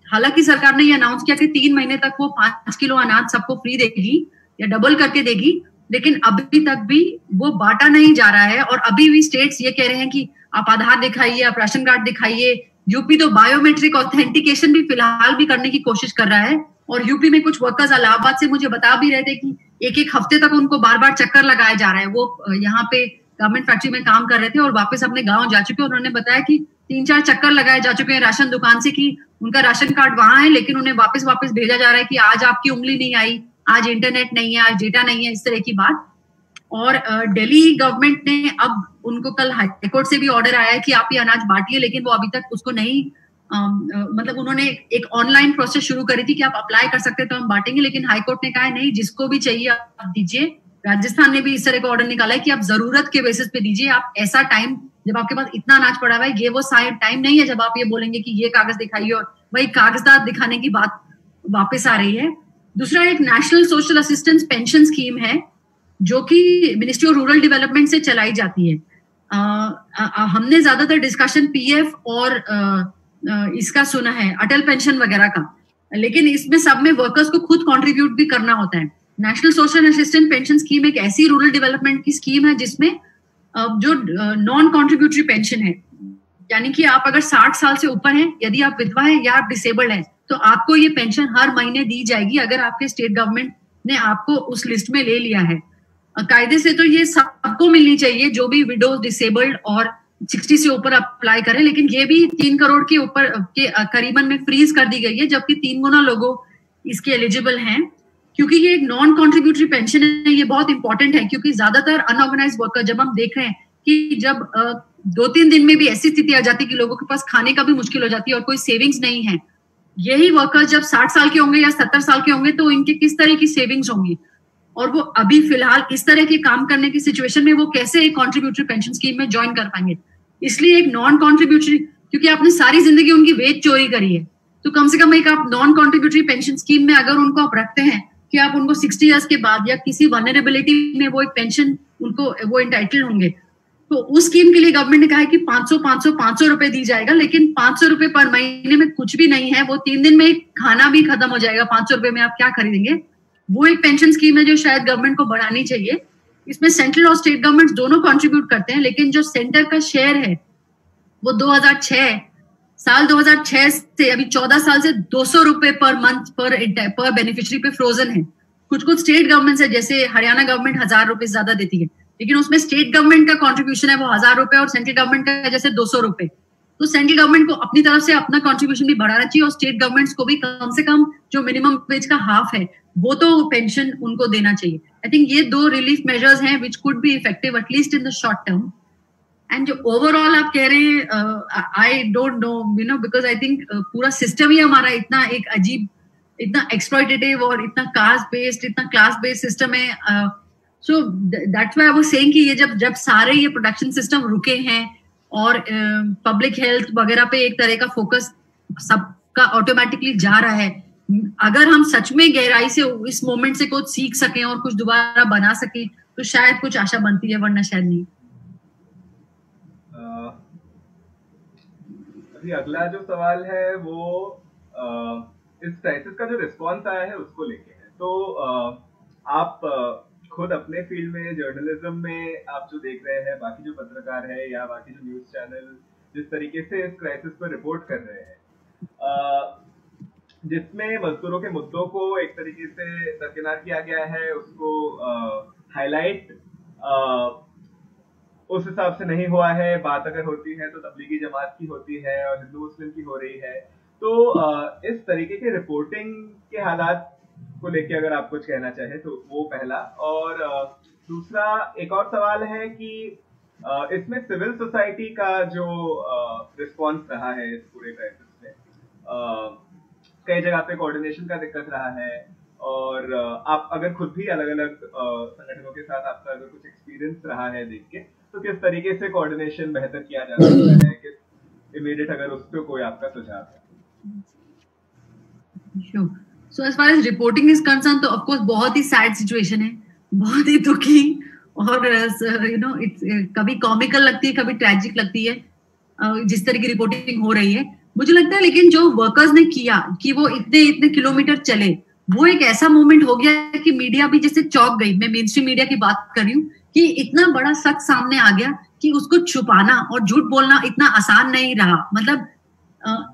हालांकि सरकार ने ये अनाउंस किया कि 3 महीने तक वो 5 किलो अनाज सबको फ्री देगी या डबल करके देगी, लेकिन अभी तक भी वो बांटा नहीं जा रहा है। और अभी भी स्टेट्स ये कह रहे हैं कि आप आधार दिखाइए, आप राशन कार्ड दिखाइए। यूपी तो बायोमेट्रिक ऑथेंटिकेशन भी फिलहाल भी करने की कोशिश कर रहा है। और यूपी में कुछ वर्कर्स इलाहाबाद से मुझे बता भी रहे थे कि एक हफ्ते तक उनको बार बार चक्कर लगाया जा रहा है। वो यहाँ पे गवर्नमेंट फैक्ट्री में काम कर रहे थे और वापस अपने गाँव जा चुके हैं। उन्होंने बताया कि 3-4 चक्कर लगाए जा चुके हैं राशन दुकान से, कि उनका राशन कार्ड वहां है लेकिन उन्हें वापस भेजा जा रहा है कि आज आपकी उंगली नहीं आई, आज इंटरनेट नहीं है, आज डेटा नहीं है, इस तरह की बात। और दिल्ली गवर्नमेंट ने अब उनको कल हाईकोर्ट से भी ऑर्डर आया है कि आप ये अनाज बांटिए, लेकिन वो अभी तक उसको नहीं मतलब उन्होंने एक ऑनलाइन प्रोसेस शुरू करी थी कि आप अप्लाई कर सकते तो हम बांटेंगे, लेकिन हाईकोर्ट ने कहा है नहीं, जिसको भी चाहिए आप दीजिए। राजस्थान ने भी इस तरह का ऑर्डर निकाला है कि आप जरूरत के बेसिस पे दीजिए। आप ऐसा टाइम जब आपके पास इतना अनाज पड़ा हुआ है, ये वो टाइम नहीं है जब आप ये बोलेंगे कि ये कागज दिखाइए और वही कागजात दिखाने की बात वापस आ रही है। दूसरा एक national social assistance pension scheme है जो कि मिनिस्ट्री ऑफ रूरल डेवलपमेंट से चलाई जाती है। हमने ज्यादातर डिस्कशन पीएफ और इसका सुना है, अटल पेंशन वगैरह का, लेकिन इसमें सब में वर्कर्स को खुद कंट्रीब्यूट भी करना होता है। National social assistance pension scheme एक ऐसी रूरल डेवलपमेंट की स्कीम है जिसमें जो नॉन कॉन्ट्रीब्यूटरी पेंशन है, यानी कि आप अगर 60 साल से ऊपर हैं, यदि आप विधवा हैं या आप डिसेबल्ड हैं, तो आपको ये पेंशन हर महीने दी जाएगी अगर आपके स्टेट गवर्नमेंट ने आपको उस लिस्ट में ले लिया है। कायदे से तो ये सबको मिलनी चाहिए जो भी विडोज, डिसेबल्ड और 60 से ऊपर अप्लाई करें, लेकिन ये भी 3 करोड़ के ऊपर के करीबन में फ्रीज कर दी गई है, जबकि 3 गुना लोगों इसके एलिजिबल हैं। क्योंकि ये एक नॉन कॉन्ट्रीब्यूटरी पेंशन है, ये बहुत इंपॉर्टेंट है, क्योंकि ज्यादातर अनऑर्गेनाइज वर्कर, जब हम देख रहे हैं कि जब 2-3 दिन में भी ऐसी स्थिति आ जाती है कि लोगों के पास खाने का भी मुश्किल हो जाती है और कोई सेविंग्स नहीं है, यही वर्कर्स जब 60 साल के होंगे या 70 साल के होंगे तो इनके किस तरह की सेविंग्स होंगी, और वो अभी फिलहाल इस तरह के काम करने की सिचुएशन में वो कैसे एक कॉन्ट्रीब्यूटरी पेंशन स्कीम में ज्वाइन कर पाएंगे। इसलिए एक नॉन कॉन्ट्रीब्यूटरी, क्योंकि आपने सारी जिंदगी उनकी वेज चोरी करी है, तो कम से कम एक आप नॉन कॉन्ट्रीब्यूटरी पेंशन स्कीम में अगर उनको आप रखते हैं कि आप उनको 60 इयर्स के बाद या किसी वनरेबिलिटी में वो एक पेंशन उनको वो इंटाइटल्ड होंगे, तो उस स्कीम के लिए गवर्नमेंट ने कहा है कि 500 रुपए दी जाएगा। लेकिन 500 रुपए पर महीने में कुछ भी नहीं है, वो 3 दिन में खाना भी खत्म हो जाएगा। 500 रुपए में आप क्या खरीदेंगे? वो एक पेंशन स्कीम है जो शायद गवर्नमेंट को बढ़ानी चाहिए। इसमें सेंट्रल और स्टेट गवर्नमेंट दोनों कंट्रीब्यूट करते हैं, लेकिन जो सेंटर का शेयर है वो 2006 से अभी 14 साल से 200 रुपए पर मंथ पर बेनिफिशियरी पे फ्रोजन है। कुछ स्टेट गवर्नमेंट है, जैसे हरियाणा गवर्नमेंट 1000 रुपए ज्यादा देती है, लेकिन उसमें स्टेट गवर्नमेंट का कंट्रीब्यूशन है वो 1000 रुपए और सेंट्रल गवर्नमेंट का जैसे 200 रुपए। तो सेंट्रल गवर्नमेंट को अपनी तरफ से अपना कंट्रीब्यूशन भी बढ़ाना चाहिए और स्टेट गवर्नमेंट्स को भी कम से कम जो मिनिमम वेज का हाफ है वो तो पेंशन उनको देना चाहिए। आई थिंक ये 2 रिलीफ मेजर्स हैं which could be effective at least in the short term. And जो ओवरऑल आप कह रहे हैं, आई don't no, you know, because I think पूरा सिस्टम ही हमारा इतना एक अजीब, इतना एक्सप्लॉइटेटिव और इतना कास्ट बेस्ड, इतना क्लास बेस्ड सिस्टम है। So that's why I was saying कि ये जब सारे ये प्रोडक्शन सिस्टम रुके हैं और पब्लिक हेल्थ वगैरह पे एक तरह का फोकस सबका ऑटोमेटिकली जा रहा है, अगर हम सच में गहराई से इस मोमेंट से कुछ सीख सकें और कुछ दोबारा बना सकें तो शायद कुछ आशा बनती है, वरना शायद नहीं। अभी अगला जो सवाल है वो इस क्राइसिस का जो रिस्पॉन्स आया है उसको लेके है। तो आप खुद अपने फील्ड में, जर्नलिज्म में आप जो देख रहे हैं, बाकी जो पत्रकार है या बाकी जो न्यूज चैनल जिस तरीके से इस क्राइसिस पर रिपोर्ट कर रहे हैं, जिसमें मजदूरों के मुद्दों को एक तरीके से दरकिनार किया गया है, उसको हाईलाइट उस हिसाब से नहीं हुआ है। बात अगर होती है तो तबलीगी जमात की होती है और हिंदू मुस्लिम की हो रही है। तो इस तरीके के रिपोर्टिंग के हालात को लेके अगर आप कुछ कहना चाहें तो वो पहला। और दूसरा एक और सवाल है कि इसमें सिविल सोसाइटी का जो रिस्पॉन्स रहा है इस पूरे क्राइसिस में, कई जगह पे कोऑर्डिनेशन का दिक्कत रहा है। और आप अगर खुद भी अलग अलग संगठनों के साथ आपका अगर कुछ एक्सपीरियंस रहा है देख के, तो किस तरीके से कोऑर्डिनेशन बेहतर किया जा सकता है, किस इमीडिएट अगर उस पर कोई आपका सुझाव है? Sure. So as far as reporting is concerned, तो of course बहुत ही sad situation है, बहुत ही दुखी, और कभी कॉमिकल लगती है, कभी ट्रेजिक लगती है जिस तरह की रिपोर्टिंग हो रही है, मुझे लगता है। लेकिन जो वर्कर्स ने किया कि वो इतने किलोमीटर चले, वो एक ऐसा मोमेंट हो गया कि मीडिया भी जैसे चौंक गई। मैं मेन स्ट्रीम मीडिया की बात कर रही हूँ कि इतना बड़ा सच सामने आ गया कि उसको छुपाना और झूठ बोलना इतना आसान नहीं रहा। मतलब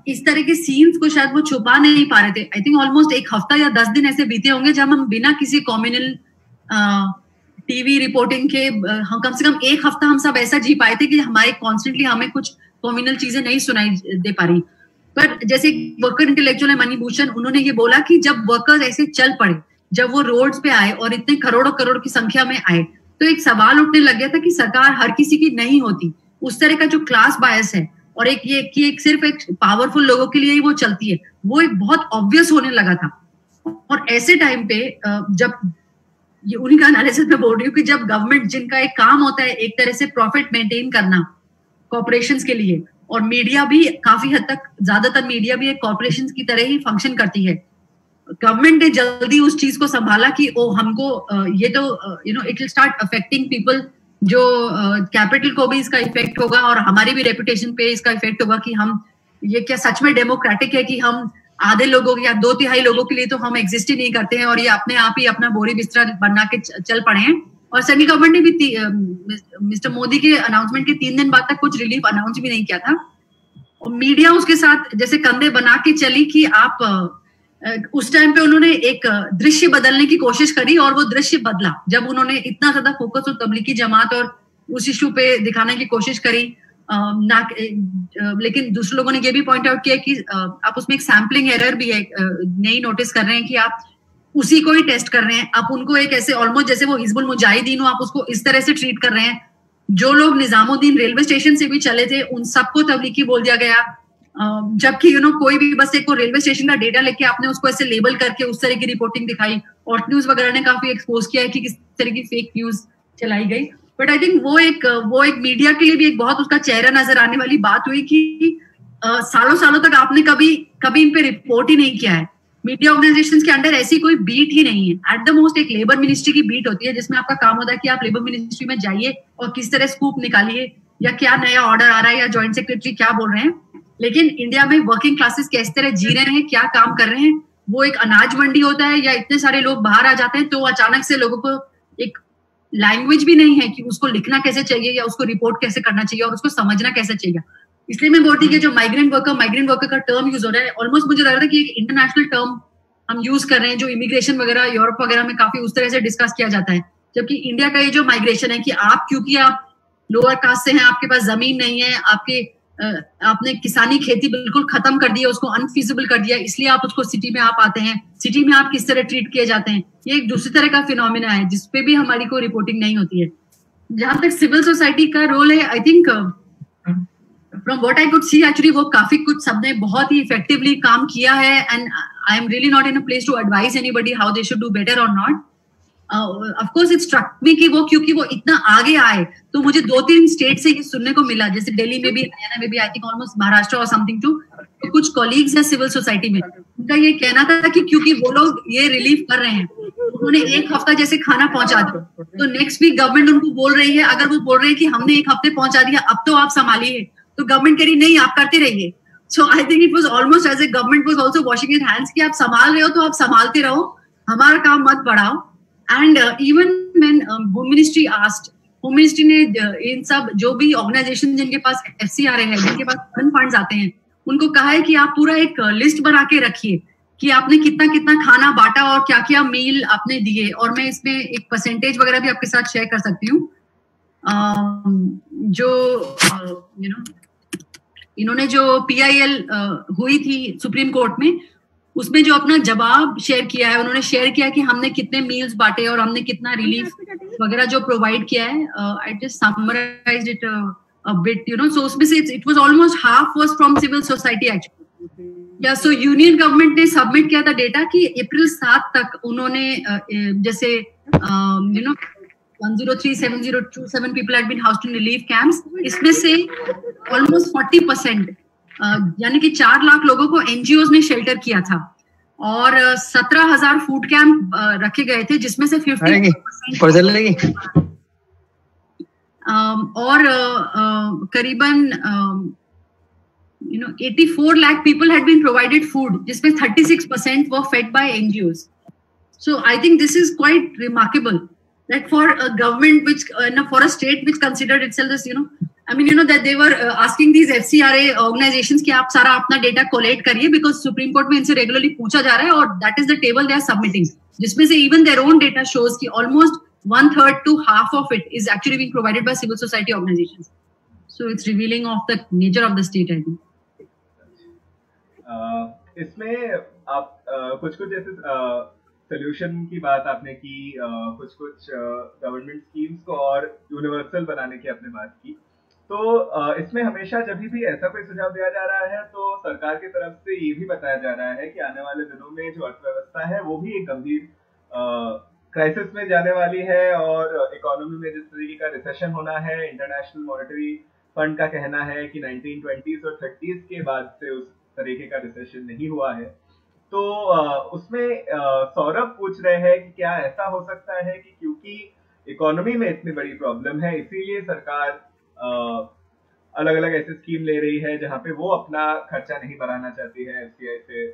इस तरह के सीन्स को शायद वो छुपा नहीं पा रहे थे। आई थिंक ऑलमोस्ट एक हफ्ता या 10 दिन ऐसे बीते होंगे जब हम बिना किसी कम्युनल टीवी रिपोर्टिंग के हम कम से कम एक हफ्ता हम सब ऐसा जी पाए थे कि हमारे कॉन्स्टेंटली हमें कुछ कम्युनल चीजें नहीं सुनाई दे पा रही। पर जैसे वर्कर इंटेलेक्चुअल है मणिभूषण, उन्होंने ये बोला कि जब वर्कर्स ऐसे चल पड़े, जब वो रोड्स पे आए और इतने करोड़ों करोड़ की संख्या में आए, तो एक सवाल उठने लग गया था कि सरकार हर किसी की नहीं होती। उस तरह का जो क्लास बायस है और एक ये कि एक सिर्फ एक पावरफुल लोगों के लिए ही वो चलती है, वो एक बहुत ऑब्वियस होने लगा था। और ऐसे टाइम पे जब ये उन्हीं का एनालिसिस में बोल रही हूँ कि जब गवर्नमेंट, जिनका एक काम होता है एक तरह से प्रॉफिट मेंटेन करना कॉर्पोरेशंस के लिए, और मीडिया भी काफी हद तक, ज्यादातर मीडिया भी एक कॉर्पोरेशंस की तरह ही फंक्शन करती है, गवर्नमेंट ने जल्दी उस चीज को संभाला कि ओ हमको ये तो it will start affecting people, जो कैपिटल को भी इसका इफेक्ट होगा और हमारी भी रेपुटेशन पे इसका इफेक्ट होगा कि हम ये क्या सच में डेमोक्रेटिक है कि हम आधे लोगों या 2/3 लोगों के लिए तो हम एग्जिस्ट ही नहीं करते हैं और ये अपने आप ही अपना बोरी बिस्तरा बना के चल पड़े हैं। और सेंट्रल गवर्नमेंट ने भी मिस्टर मोदी के अनाउंसमेंट के 3 दिन बाद तक कुछ रिलीफ अनाउंस भी नहीं किया था। और मीडिया उसके साथ जैसे कंधे बना के चली कि आप उस टाइम पे उन्होंने एक दृश्य बदलने की कोशिश करी और वो दृश्य बदला जब उन्होंने इतना ज्यादा फोकस और तबलीगी जमात और उस इशू पे दिखाने की कोशिश करी। लेकिन दूसरे लोगों ने ये भी पॉइंट आउट किया कि आप उसमें एक सैम्पलिंग एरर भी है, नहीं नोटिस कर रहे हैं कि आप उसी को ही टेस्ट कर रहे हैं। आप उनको एक ऐसे ऑलमोस्ट जैसे वो हिजबुल मुजाहिदीन हो, आप उसको इस तरह से ट्रीट कर रहे हैं। जो लोग निजामुद्दीन रेलवे स्टेशन से भी चले थे उन सबको तबलीगी बोल दिया गया, जबकि कोई भी बस एक रेलवे स्टेशन का डेटा लेके आपने उसको ऐसे लेबल करके उस तरह की रिपोर्टिंग दिखाई। और न्यूज वगैरह ने काफी एक्सपोज किया है कि किस तरह की फेक न्यूज चलाई गई। बट आई थिंक वो एक मीडिया के लिए भी एक बहुत उसका चेहरा नजर आने वाली बात हुई कि सालों सालों तक आपने कभी इन पे रिपोर्ट ही नहीं किया है। मीडिया ऑर्गेनाइजेशंस के अंडर ऐसी कोई बीट ही नहीं है। एट द मोस्ट एक लेबर मिनिस्ट्री की बीट होती है जिसमें आपका काम होता है कि आप लेबर मिनिस्ट्री में जाइए और किस तरह स्कूप निकालिए या क्या नया ऑर्डर आ रहा है या ज्वाइंट सेक्रेटरी क्या बोल रहे हैं। लेकिन इंडिया में वर्किंग क्लासेस किस तरह जी रहे हैं, क्या काम कर रहे हैं, वो एक अनाज मंडी होता है या इतने सारे लोग बाहर आ जाते हैं तो अचानक से लोगों को एक लैंग्वेज भी नहीं है कि उसको लिखना कैसे चाहिए या उसको रिपोर्ट कैसे करना चाहिए और उसको समझना कैसे चाहिए। इसलिए मैं बोलती हूँ कि जो माइग्रेंट वर्कर का टर्म यूज हो रहा है, ऑलमोस्ट मुझे लग रहा है कि एक इंटरनेशनल टर्म हम यूज कर रहे हैं जो इमिग्रेशन वगैरह यूरोप वगैरह में काफी उस तरह से डिस्कस किया जाता है। जबकि इंडिया का ये जो माइग्रेशन है कि आप क्योंकि आप लोअर कास्ट से हैं, आपके पास जमीन नहीं है, आपने किसानी खेती बिल्कुल खत्म कर दी है, उसको अनफीजिबल कर दिया, इसलिए आप उसको सिटी में आप आते हैं। सिटी में आप किस तरह ट्रीट किए जाते हैं, ये एक दूसरी तरह का फिनोमिना है जिसपे भी हमारी कोई रिपोर्टिंग नहीं होती है। जहां तक सिविल सोसाइटी का रोल है, I think from what I could see actually वो काफी कुछ सबने बहुत ही इफेक्टिवली काम किया है। And I am really not in a place to advise anybody how they should do better और not. Of course it struck me कि वो क्योंकि वो इतना आगे आए तो मुझे 2-3 स्टेट से ये सुनने को मिला, जैसे दिल्ली में भी, हरियाणा में भी, आई थिंक ऑलमोस्ट महाराष्ट्र और समथिंग टू, तो कुछ कॉलीग्स हैं सिविल सोसाइटी में, उनका ये कहना था कि क्योंकि वो लोग ये रिलीफ कर रहे हैं, उन्होंने एक हफ्ता जैसे खाना पहुंचा दिया तो नेक्स्ट वीक गवर्नमेंट उनको बोल रही है, अगर वो बोल रहे हैं कि हमने एक हफ्ते पहुंचा दिया अब तो आप संभालिए, तो गवर्नमेंट कह रही नहीं आप करते रहिए। So I think it was almost as a government was also washing it hands कि आप संभाल रहे हो तो आप संभालते रहो, हमारा काम मत बढ़ाओ। And even when home ministry asked, home ministry ने इन सब जो भी ऑर्गेनाइजेशन जिनके पास FCRA है, जिनके पास फंड्स आते हैं, उनको कहा है कि आप पूरा एक लिस्ट बना के रखिए कि आपने कितना कितना खाना बांटा और क्या क्या मील आपने दिए। और मैं इसमें एक परसेंटेज वगैरह भी आपके साथ शेयर कर सकती हूँ। जो इन्होंने जो PIL हुई थी सुप्रीम कोर्ट में, उसमें जो अपना जवाब शेयर किया है, उन्होंने शेयर किया कि हमने कितने मील्स बांटे और हमने कितना रिलीफ वगैरह जो प्रोवाइड किया है. I just summarised it a bit, so उसमें से it was almost half was from civil society actually. Yeah, so union government ने submit किया था डेटा कि अप्रैल 7 तक उन्होंने जैसे 103,727 people had been housed in relief camps. इसमें से almost 40% यानी कि 4 लाख लोगों को NGOs ने शेल्टर किया था और 17,000 फूड कैंप रखे गए थे, जिसमें से 50% और करीबन 84 lakh people had been provided food, जिसमें 36% were fed by NGOs. So I think this is quite remarkable that for a government which for a state which considered itself as that they were asking these FCRA organizations कि आप सारा अपना data collect करिए, because supreme court में इनसे regularly पूछा जा रहा है और that is the table they are submitting, जिसमें से even their own data shows कि almost 1/3 to half of it is actually being provided by civil society organizations. So it's revealing of the nature of the state, I think. इसमें आप कुछ ऐसे solution की बात आपने की, कुछ गवर्नमेंट स्कीम्स को और यूनिवर्सल बनाने की आपने बात की. तो इसमें हमेशा जब भी ऐसा कोई सुझाव दिया जा रहा है तो सरकार की तरफ से ये भी बताया जा रहा है कि आने वाले दिनों में जो अर्थव्यवस्था है वो भी एक गंभीर क्राइसिस में जाने वाली है और इकोनॉमी में जिस तरीके का रिसेशन होना है, इंटरनेशनल मॉनेटरी फंड का कहना है कि 1920s और 30s के बाद से उस तरीके का रिसेशन नहीं हुआ है. तो उसमें सौरभ पूछ रहे हैं कि क्या ऐसा हो सकता है कि क्योंकि इकोनॉमी में इतनी बड़ी प्रॉब्लम है इसीलिए सरकार अलग अलग ऐसी स्कीम ले रही है जहां पे वो अपना खर्चा नहीं बढ़ाना चाहती है, FCI से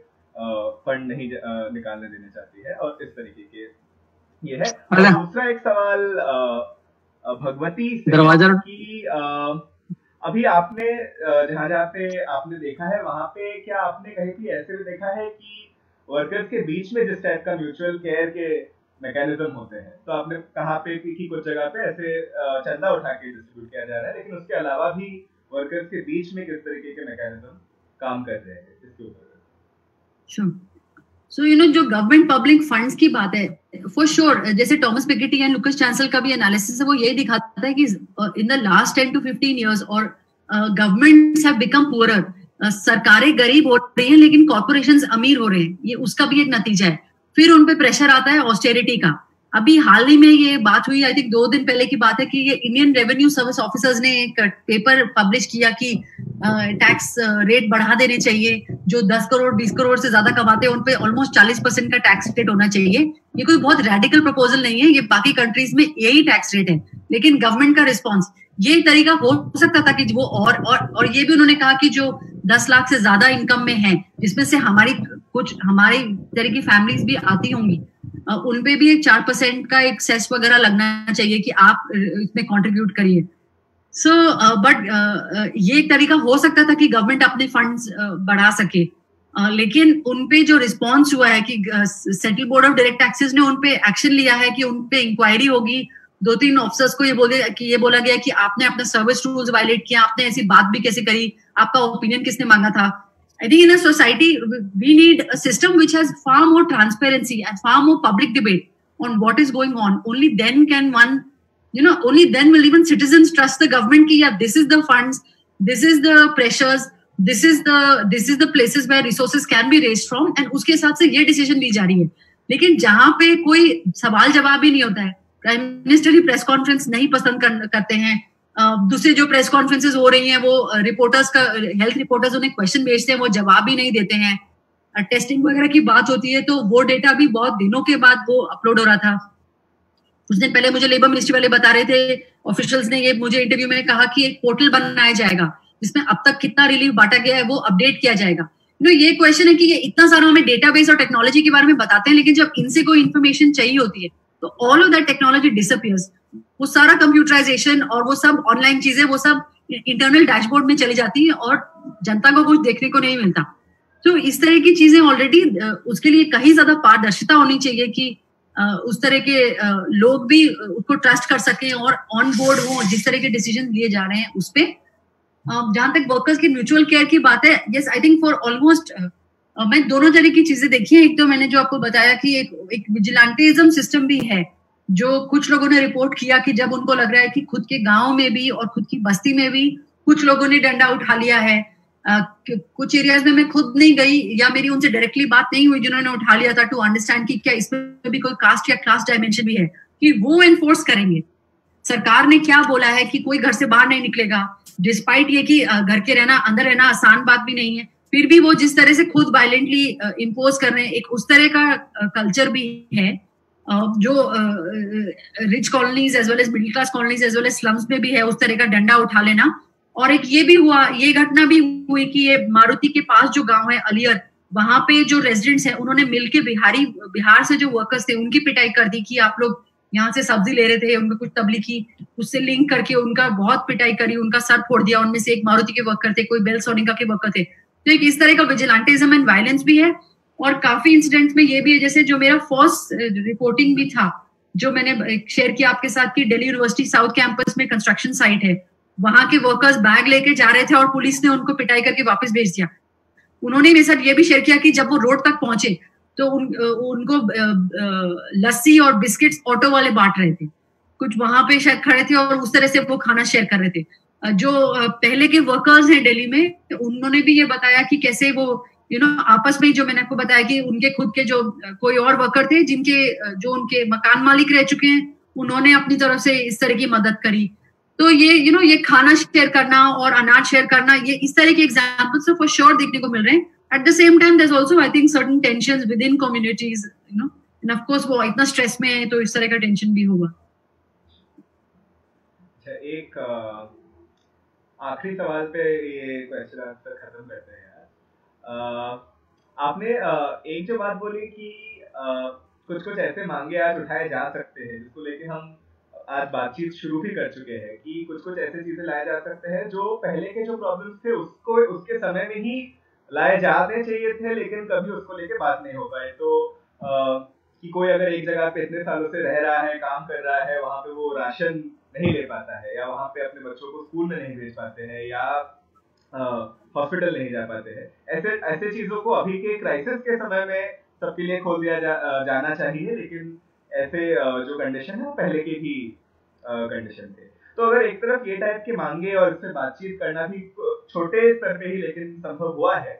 फंड नहीं निकालने देना चाहती है और इस तरीके के ये है. दूसरा एक सवाल भगवती से कि अभी आपने जहाँ पे आपने देखा है वहां पे क्या आपने कहीं भी ऐसे भी देखा है कि वर्कर्स के बीच में जिस टाइप का म्यूचुअल केयर के मैकेनिज्म होते हैं, तो आपने कहा पे कि कुछ जगह पे ऐसे चंदा उठा के डिस्ट्रीब्यूट किया जा रहा है, लेकिन उसके अलावा भी वर्कर्स के बीच में किस तरीके के मैकेनिज्म काम कर रहे हैं इसके ऊपर? So जो गवर्नमेंट पब्लिक फंड्स की बात है, फॉर श्योर जैसे Thomas Piketty and Lucas Chanshal का भी एनालिसिस है, वो यही दिखाता है कि in the last 10 to 15 years और गवर्नमेंट्स हैव बिकम पुअरर. सरकारें गरीब हो रही हैं लेकिन कॉर्पोरेशंस अमीर हो रहे हैं, ये उसका भी एक नतीजा है. फिर उन पे प्रेशर आता है ऑस्टेरिटी का. अभी हाल ही में ये बात हुई, आई थिंक 2 दिन पहले की बात है, कि ये इंडियन रेवेन्यू सर्विस ऑफिसर्स ने एक पेपर पब्लिश किया कि टैक्स रेट बढ़ा देने चाहिए. जो 10 करोड़ 20 करोड़ से ज्यादा कमाते हैं उन पे ऑलमोस्ट 40% का टैक्स रेट होना चाहिए. ये कोई बहुत रेडिकल प्रपोजल नहीं है, ये बाकी कंट्रीज में यही टैक्स रेट है. लेकिन गवर्नमेंट का रिस्पॉन्स ये तरीका हो सकता था कि वो और ये भी उन्होंने कहा कि जो 10 लाख से ज्यादा इनकम में है, जिसमें से हमारी तरह की फैमिलीज भी आती होंगी, उन पे भी एक 4% का एक सेस वगैरह लगना चाहिए कि आप इसमें कंट्रीब्यूट करिए. सो बट ये एक तरीका हो सकता था कि गवर्नमेंट अपने फंड्स बढ़ा सके, लेकिन उनपे जो रिस्पॉन्स हुआ है कि central board of direct taxes ने उनपे एक्शन लिया है कि उनपे इंक्वायरी होगी. 2-3 ऑफिसर्स को ये बोला गया कि आपने अपना सर्विस रूल्स वायलेट किया, आपने ऐसी बात भी कैसे करी, आपका ओपिनियन किसने मांगा था. I think in a society we need a system which has far more transparency and far more public debate on what is going on. Only then can one, only then will even citizens trust the government कि yeah, this is the funds, this is the pressures, this is the places where resources can be raised from, and उसके हिसाब से ये decision ली जा रही है. लेकिन जहां पे कोई सवाल जवाब ही नहीं होता है, प्राइम मिनिस्टर ही प्रेस कॉन्फ्रेंस नहीं पसंद करते हैं, दूसरे जो प्रेस कॉन्फ्रेंसेस हो रही हैं वो रिपोर्टर्स का हेल्थ रिपोर्टर्स उन्हें क्वेश्चन भेजते हैं, वो जवाब ही नहीं देते हैं. टेस्टिंग वगैरह की बात होती है तो वो डेटा भी बहुत दिनों के बाद वो अपलोड हो रहा था. कुछ दिन पहले मुझे लेबर मिनिस्ट्री वाले बता रहे थे, ऑफिशियल्स ने ये मुझे इंटरव्यू में कहा कि एक पोर्टल बनाया जाएगा जिसमें अब तक कितना रिलीफ बांटा गया है वो अपडेट किया जाएगा. ये क्वेश्चन है कि ये इतना सारा हमें डेटाबेस और टेक्नोलॉजी के बारे में बताते हैं, लेकिन जब इनसे कोई इन्फॉर्मेशन चाहिए होती है तो all of that technology disappears. वो सारा कंप्यूटराइजेशन और वो सब ऑनलाइन चीजें वो सब इंटरनल डैशबोर्ड में चली जाती है और जनता को कुछ देखने को नहीं मिलता. तो इस तरह की चीजें ऑलरेडी उसके लिए कहीं ज्यादा पारदर्शिता होनी चाहिए कि उस तरह के लोग भी उसको ट्रस्ट कर सकें और ऑन बोर्ड हो जिस तरह के डिसीजन लिए जा रहे हैं उस पे। जहां तक वर्कर्स की म्यूचुअल केयर की बात है, yes I think for almost मैं दोनों तरह की चीजें देखी है। एक तो मैंने जो आपको बताया कि एक विजिलेंटिज्म सिस्टम भी है, जो कुछ लोगों ने रिपोर्ट किया कि जब उनको लग रहा है कि खुद के गांव में भी और खुद की बस्ती में भी कुछ लोगों ने डंडा उठा लिया है। कुछ एरियाज में मैं खुद नहीं गई या मेरी उनसे डायरेक्टली बात नहीं हुई जिन्होंने उठा लिया था, टू अंडरस्टैंड कि क्या इसमें भी कोई कास्ट या क्लास डायमेंशन भी है, कि वो एनफोर्स करेंगे। सरकार ने क्या बोला है कि कोई घर से बाहर नहीं निकलेगा, डिस्पाइट ये कि घर के रहना अंदर रहना आसान बात भी नहीं है, फिर भी वो जिस तरह से खुद वायलेंटली इम्पोज कर रहे हैं, एक उस तरह का कल्चर भी है जो rich colonies as well as middle class colonies as well as slums में भी है, उस तरह का डंडा उठा लेना। और एक ये भी हुआ, ये घटना भी हुई कि ये मारुति के पास जो गांव है अलियर, वहां पे जो रेजिडेंट्स हैं उन्होंने मिलके बिहार से जो वर्कर्स थे उनकी पिटाई कर दी कि आप लोग यहाँ से सब्जी ले रहे थे, उनको कुछ तबलीगी उससे लिंक करके उनका बहुत पिटाई करी, उनका सर फोड़ दिया। उनमें से एक मारुति के वर्कर थे, कोई बेल सोनिका के वर्कर थे। तो एक इस तरह का विजिलेंटिज्म एंड वायलेंस भी है। और काफी इंसिडेंट्स में ये भी है, जैसे जो मेरा फर्स्ट रिपोर्टिंग भी था जो मैंने शेयर किया आपके साथ कि दिल्ली यूनिवर्सिटी साउथ कैंपस में कंस्ट्रक्शन साइट है, वहां के वर्कर्स बैग लेके जा रहे थे और पुलिस ने उनको पिटाई करके वापस भेज दिया। उन्होंने मेरे साथ ये भी शेयर किया कि जब वो रोड तक पहुंचे तो उनको लस्सी और बिस्किट्स ऑटो वाले बांट रहे थे, कुछ वहां पे शायद खड़े थे और उस तरह से वो खाना शेयर कर रहे थे। जो पहले के वर्कर्स हैं दिल्ली में, उन्होंने भी ये बताया कि कैसे वो आपस में, जो मैंने आपको बताया कि उनके खुद के जो कोई और वर्कर थे जिनके जो उनके मकान मालिक रह चुके हैं, उन्होंने अपनी तरफ से इस तरह की मदद करी। तो ये ये खाना शेयर करना और अनाज शेयर करना, ये इस तरह के एग्जाम्पल्स फॉर श्योर देखने को मिल रहे हैं। At the same time there is also I think certain tensions within communities, and of course वो इतना स्ट्रेस में है तो इस तरह का टेंशन भी होगा। अच्छा, एक आखिरी सवाल पे ये क्वेश्चन आंसर खत्म करते हैं यार। आपने एक जो बात बोली कि कुछ कुछ ऐसे मांगे आज उठाए जा सकते हैं जिसको लेके हम आज बातचीत शुरू भी कर चुके हैं, कि कुछ कुछ ऐसे चीजें लाए जा सकते हैं जो पहले के जो प्रॉब्लम्स थे उसको उसके समय में ही लाए जाने चाहिए थे, लेकिन कभी उसको लेके बात नहीं हो पाए। तो कि कोई अगर एक जगह पे इतने सालों से रह रहा है, काम कर रहा है, वहां पे वो राशन नहीं ले पाता है, या वहां पे अपने बच्चों को स्कूल में नहीं भेज पाते हैं, या हॉस्पिटल नहीं जा पाते हैं, ऐसे चीजों को अभी के क्राइसिस के समय में सबके लिए खोल दिया जाना चाहिए। लेकिन ऐसे जो कंडीशन है वो पहले के ही कंडीशन थे। तो अगर एक तरफ ये टाइप की मांगे और इससे बातचीत करना भी छोटे स्तर पे ही लेकिन संभव हुआ है,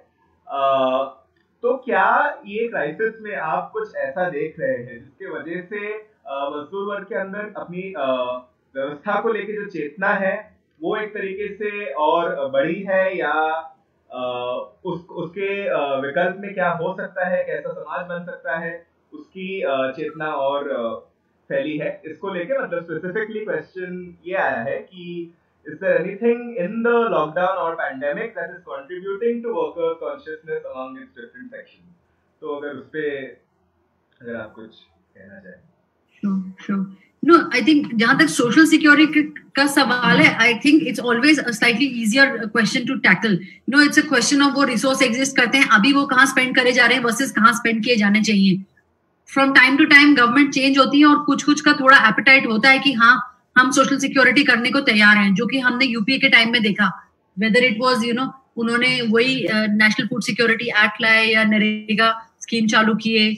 तो क्या ये क्राइसिस में आप कुछ ऐसा देख रहे हैं जिसके वजह से मजदूर वर्ग के अंदर अपनी व्यवस्था को लेके जो चेतना है वो एक तरीके से और बड़ी है, या उसके विकल्प में क्या हो सकता है, कैसा समाज बन सकता है, उसकी चेतना और फैली है? इसको लेके मतलब स्पेसिफिकली क्वेश्चन ये आया है कि is there anything in the lockdown or pandemic that is contributing to worker consciousness among its different sections? तो अगर उस पे अगर आप कुछ कहना चाहें। Sure. No, I think जहाँ तक सोशल सिक्योरिटी का सवाल है, I think it's always a slightly easier question to tackle. It's a question of वो रिसोर्स एग्जिस्ट करते हैं, अभी वो कहाँ स्पेंड करे जा रहे हैं वर्सेस कहाँ स्पेंड किए जाने चाहिए। From time to time government change होती है और कुछ का थोड़ा एपेटाइट होता है कि हाँ हम सोशल सिक्योरिटी करने को तैयार हैं, जो कि हमने यूपीए के टाइम में देखा। वेदर इट वाज उन्होंने वही नेशनल फूड सिक्योरिटी एक्ट लाए या नरेगा स्कीम चालू किए,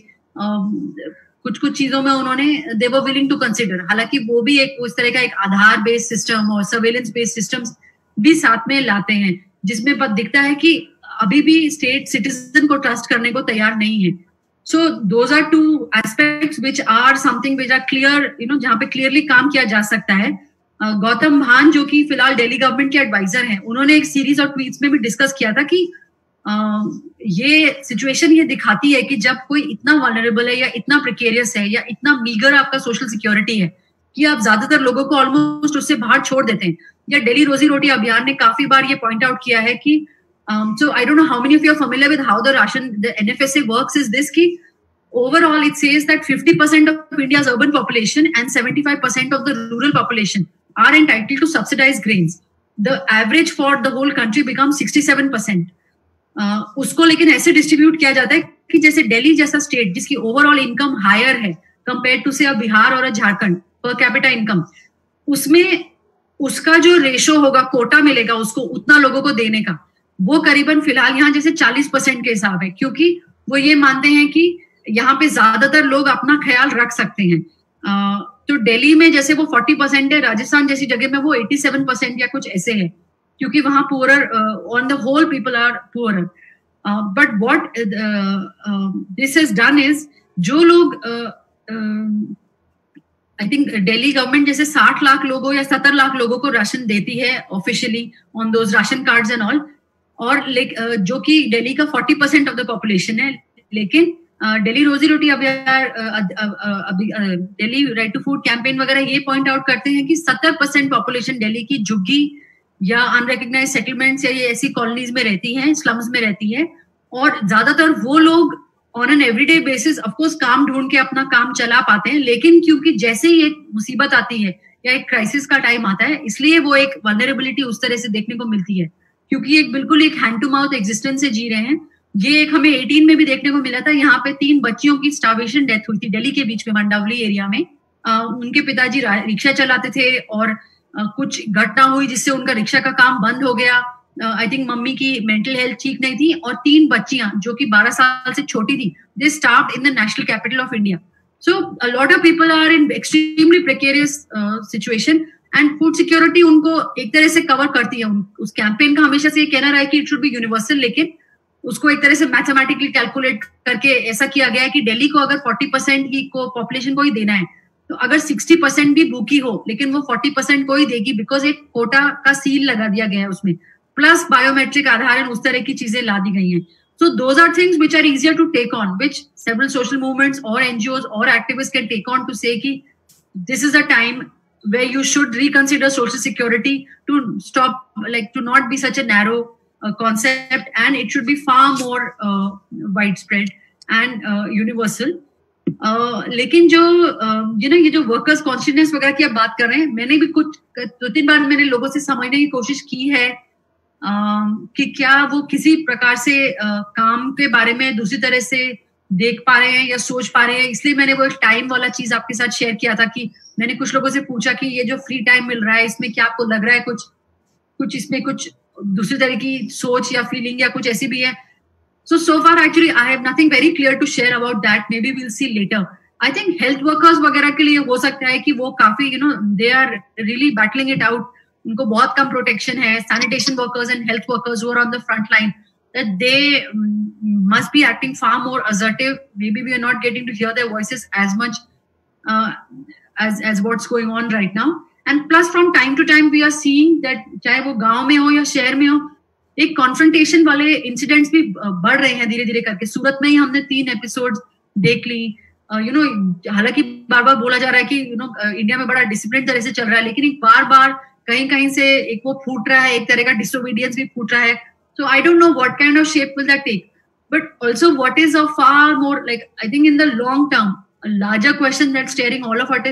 कुछ चीजों में उन्होंने दे वर विलिंग टू कंसिडर। हालांकि वो भी एक उस तरह का एक आधार बेस्ड सिस्टम और सर्वेलेंस बेस्ड सिस्टम्स भी साथ में लाते हैं, जिसमें पता दिखता है कि अभी भी स्टेट सिटीजन को ट्रस्ट करने को तैयार नहीं है। So those are two aspects which are something which are clear, जहाँ पे क्लियरली काम किया जा सकता है। गौतम भान जो कि फिलहाल दिल्ली गवर्नमेंट के एडवाइजर हैं, उन्होंने एक सीरीज और ट्वीट्स में भी डिस्कस किया था कि ये सिचुएशन ये दिखाती है कि जब कोई इतना वल्नरेबल है या इतना प्रिकेरियस है या इतना मीगर आपका सोशल सिक्योरिटी है कि आप ज्यादातर लोगों को ऑलमोस्ट उससे बाहर छोड़ देते हैं। या डेली रोजी रोटी अभियान ने काफी बार ये पॉइंट आउट किया है कि so I don't know how many of you are familiar with how the NFSA works is this ki overall it says that 50% of India's urban population and 75% of the rural population are entitled to subsidized grains. The average for the whole country becomes 67%. उसको लेकिन ऐसे distribute किया जाता है कि जैसे दिल्ली जैसा state जिसकी ओवरऑल इनकम हायर है कंपेयर टू से अ बिहार और अ झारखंड पर कैपिटा इनकम, उसमें उसका जो रेशो होगा, कोटा मिलेगा उसको उतना लोगों को देने का, वो करीबन फिलहाल यहाँ जैसे 40% के हिसाब है, क्योंकि वो ये मानते हैं कि यहाँ पे ज्यादातर लोग अपना ख्याल रख सकते हैं। तो दिल्ली में जैसे वो 40% है, राजस्थान जैसी जगह में वो 87% या कुछ ऐसे है, क्योंकि वहां poorer, on the whole people are poorer. But what this has done is, जो लोग आई थिंक दिल्ली गवर्नमेंट जैसे 60 लाख लोगों या 70 लाख लोगों को राशन देती है officially on those ration cards and all, और जो कि दिल्ली का 40% ऑफ द पॉपुलेशन है। लेकिन Delhi Rozi Roti Delhi right to food campaign वगैरह ये पॉइंट आउट करते हैं कि 70% पॉपुलेशन दिल्ली की झुग्गी या अनरिकग्नाइज्ड सेटलमेंट्स या ये ऐसी कॉलोनीज में रहती है, स्लम्स में रहती है, और ज्यादातर वो लोग on an everyday basis of course काम ढूंढ के अपना काम चला पाते हैं, लेकिन क्योंकि जैसे ही एक मुसीबत आती है या एक क्राइसिस का टाइम आता है, इसलिए वो एक वल्नरेबिलिटी उस तरह से देखने को मिलती है, क्योंकि एक बिल्कुल एक हैंड टू माउथ एग्जिस्टेंस से जी रहे हैं। ये एक हमें 18 में भी देखने को मिला था, यहाँ पे 3 बच्चियों की स्टार्वेशन डेथ हुई थी दिल्ली के बीच में मंडावली एरिया में। उनके पिताजी रिक्शा चलाते थे और कुछ घटना हुई जिससे उनका रिक्शा का काम बंद हो गया। आई थिंक मम्मी की मेंटल हेल्थ ठीक नहीं थी, और 3 बच्चियां जो कि 12 साल से छोटी थी, they starved in the national capital of India. So a lot of people are in extremely precarious situation, and food security उनको एक तरह से कवर करती है। उस कैंपेन का हमेशा से ये कहना रहा है कि इट शुड बी यूनिवर्सल, लेकिन उसको एक तरह से मैथमेटिकली कैलकुलेट करके ऐसा किया गया है कि दिल्ली को अगर 40% की पॉपुलेशन को ही देना है, तो अगर 60% भी भूखी हो लेकिन वो 40% को ही देगी, बिकॉज एक कोटा का सील लगा दिया गया है उसमें, प्लस बायोमेट्रिक आधार उस तरह की चीजें ला दी गई हैं। So those are things which are easier to take on, which several social movements or NGOs or activists can take on to say कि this is a time where you should reconsider social security to stop, like to not be such a narrow concept, and it should be far more widespread and universal. लेकिन जो ये जो workers consciousness वगैरह की आप बात कर रहे हैं, मैंने भी कुछ 2-3 बार मैंने लोगों से समझने की कोशिश की है कि क्या वो किसी प्रकार से काम के बारे में दूसरी तरह से देख पा रहे हैं या सोच पा रहे हैं। इसलिए मैंने वो एक टाइम वाला चीज आपके साथ शेयर किया था कि मैंने कुछ लोगों से पूछा कि ये जो फ्री टाइम मिल रहा है इसमें क्या आपको लग रहा है कुछ इसमें कुछ दूसरी तरह की सोच या फीलिंग या कुछ ऐसी भी है। So far actually I have nothing very clear to share about that. Maybe we'll see later. I think health workers वगैरह के लिए हो सकता है कि वो काफी they are really battling it out. उनको बहुत कम प्रोटेक्शन है। Sanitation workers and health workers who are on the front line, that they must be acting far more assertive. Maybe we are not getting to hear their voices as much as what's going on right now. And plus from time to time we are seeing that चाहे वो गांव में हो या शहर में हो, एक कॉन्फ्रंटेशन वाले इंसिडेंट्स भी बढ़ रहे हैं धीरे धीरे करके। सूरत में ही हमने 3 एपिसोड देख ली। हालांकि बार बार बोला जा रहा है कि इंडिया में बड़ा डिसिप्लिन तरह से चल रहा है, लेकिन एक बार बार कहीं कहीं से एक वो फूट रहा है, एक तरह का डिसोबीडियंस भी फूट रहा है। So I don't know what kind of shape will that take, but also what is a far more like I think in the long term a larger question that's staring all of us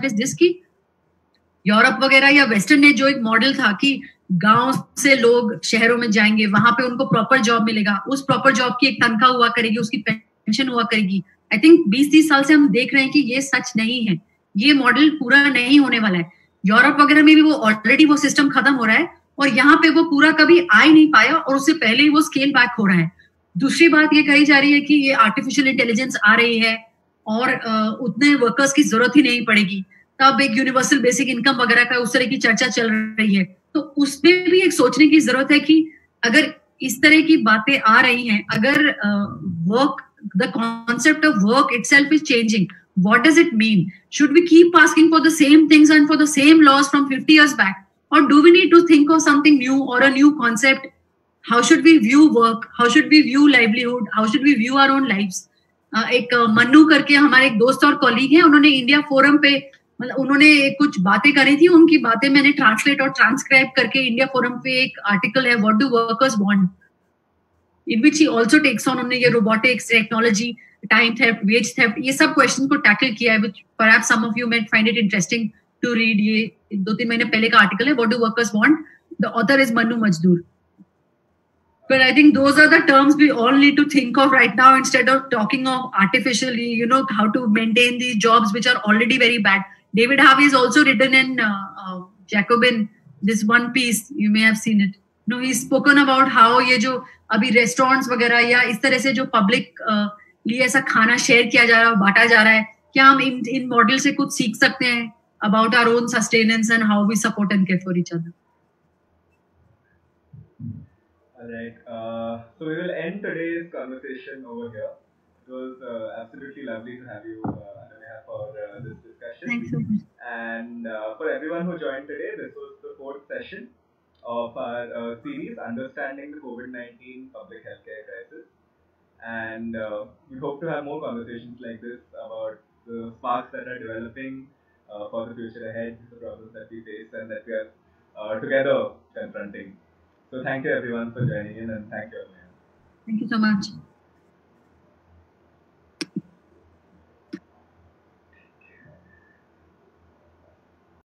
is this कि Europe वगैरह या western ने जो एक model था कि गांव से लोग शहरों में जाएंगे, वहां पे उनको प्रॉपर जॉब मिलेगा, उस प्रॉपर जॉब की एक तनख्वाह हुआ करेगी, उसकी पेंशन हुआ करेगी। आई थिंक 20-30 साल से हम देख रहे हैं कि ये सच नहीं है, ये मॉडल पूरा नहीं होने वाला है। यूरोप वगैरह में भी वो ऑलरेडी वो सिस्टम खत्म हो रहा है, और यहाँ पे वो पूरा कभी आ ही नहीं पाया, और उससे पहले ही वो स्केल बैक हो रहा है। दूसरी बात ये कही जा रही है कि ये आर्टिफिशियल इंटेलिजेंस आ रही है और उतने वर्कर्स की जरूरत ही नहीं पड़ेगी, तब एक यूनिवर्सल बेसिक इनकम वगैरह का उस तरह की चर्चा चल रही है। तो उसमें भी एक सोचने की जरूरत है कि अगर इस तरह की बातें आ रही हैं, अगर work, the concept of work itself is changing, what does it mean? Should we keep asking for the same things and for the same laws from 50 years back, और do we need to think of something new और a new concept? How should we view work? How should we view livelihood? How should we view our own lives? एक मन्नू करके हमारे एक दोस्त और colleague हैं, उन्होंने इंडिया फोरम पे उन्होंने कुछ बातें करी थी, उनकी बातें मैंने ट्रांसलेट और ट्रांसक्राइब करके इंडिया फोरम पे एक आर्टिकल है, what do workers want, in which he also takes on, उन्होंने ये robotics, technology, time theft, wage theft, ये सब क्वेश्चन को टैकल किया है, which perhaps some of you might find it interesting to read. ये 2-3 महीने पहले का आर्टिकल है, what do workers want, the author is Mannu Mazdoor. But I think those are the terms we all need to think of right now instead of talking of artificially, how to maintain these jobs which are already very bad. David Harvey has also written in Jacobin this one piece. You may have seen it. He's spoken about how ये जो अभी restaurants वगैरह या इस तरह से जो public लिए ऐसा खाना share किया जा रहा है, बांटा जा रहा है, क्या हम इन मॉडल से कुछ सीख सकते हैं about our own sustenance and how we support and care for each other. Alright, so we will end today's conversation over here. It was absolutely lovely to have you, Ananya, for this discussion. Thanks so much. And for everyone who joined today, this was the 4th session of our series, Understanding the COVID-19 Public Healthcare Crisis. And we hope to have more conversations like this about the sparks that are developing for the future ahead, the problems that we face and that we are together confronting. So thank you everyone for joining in, and thank you, Ananya. Thank you so much.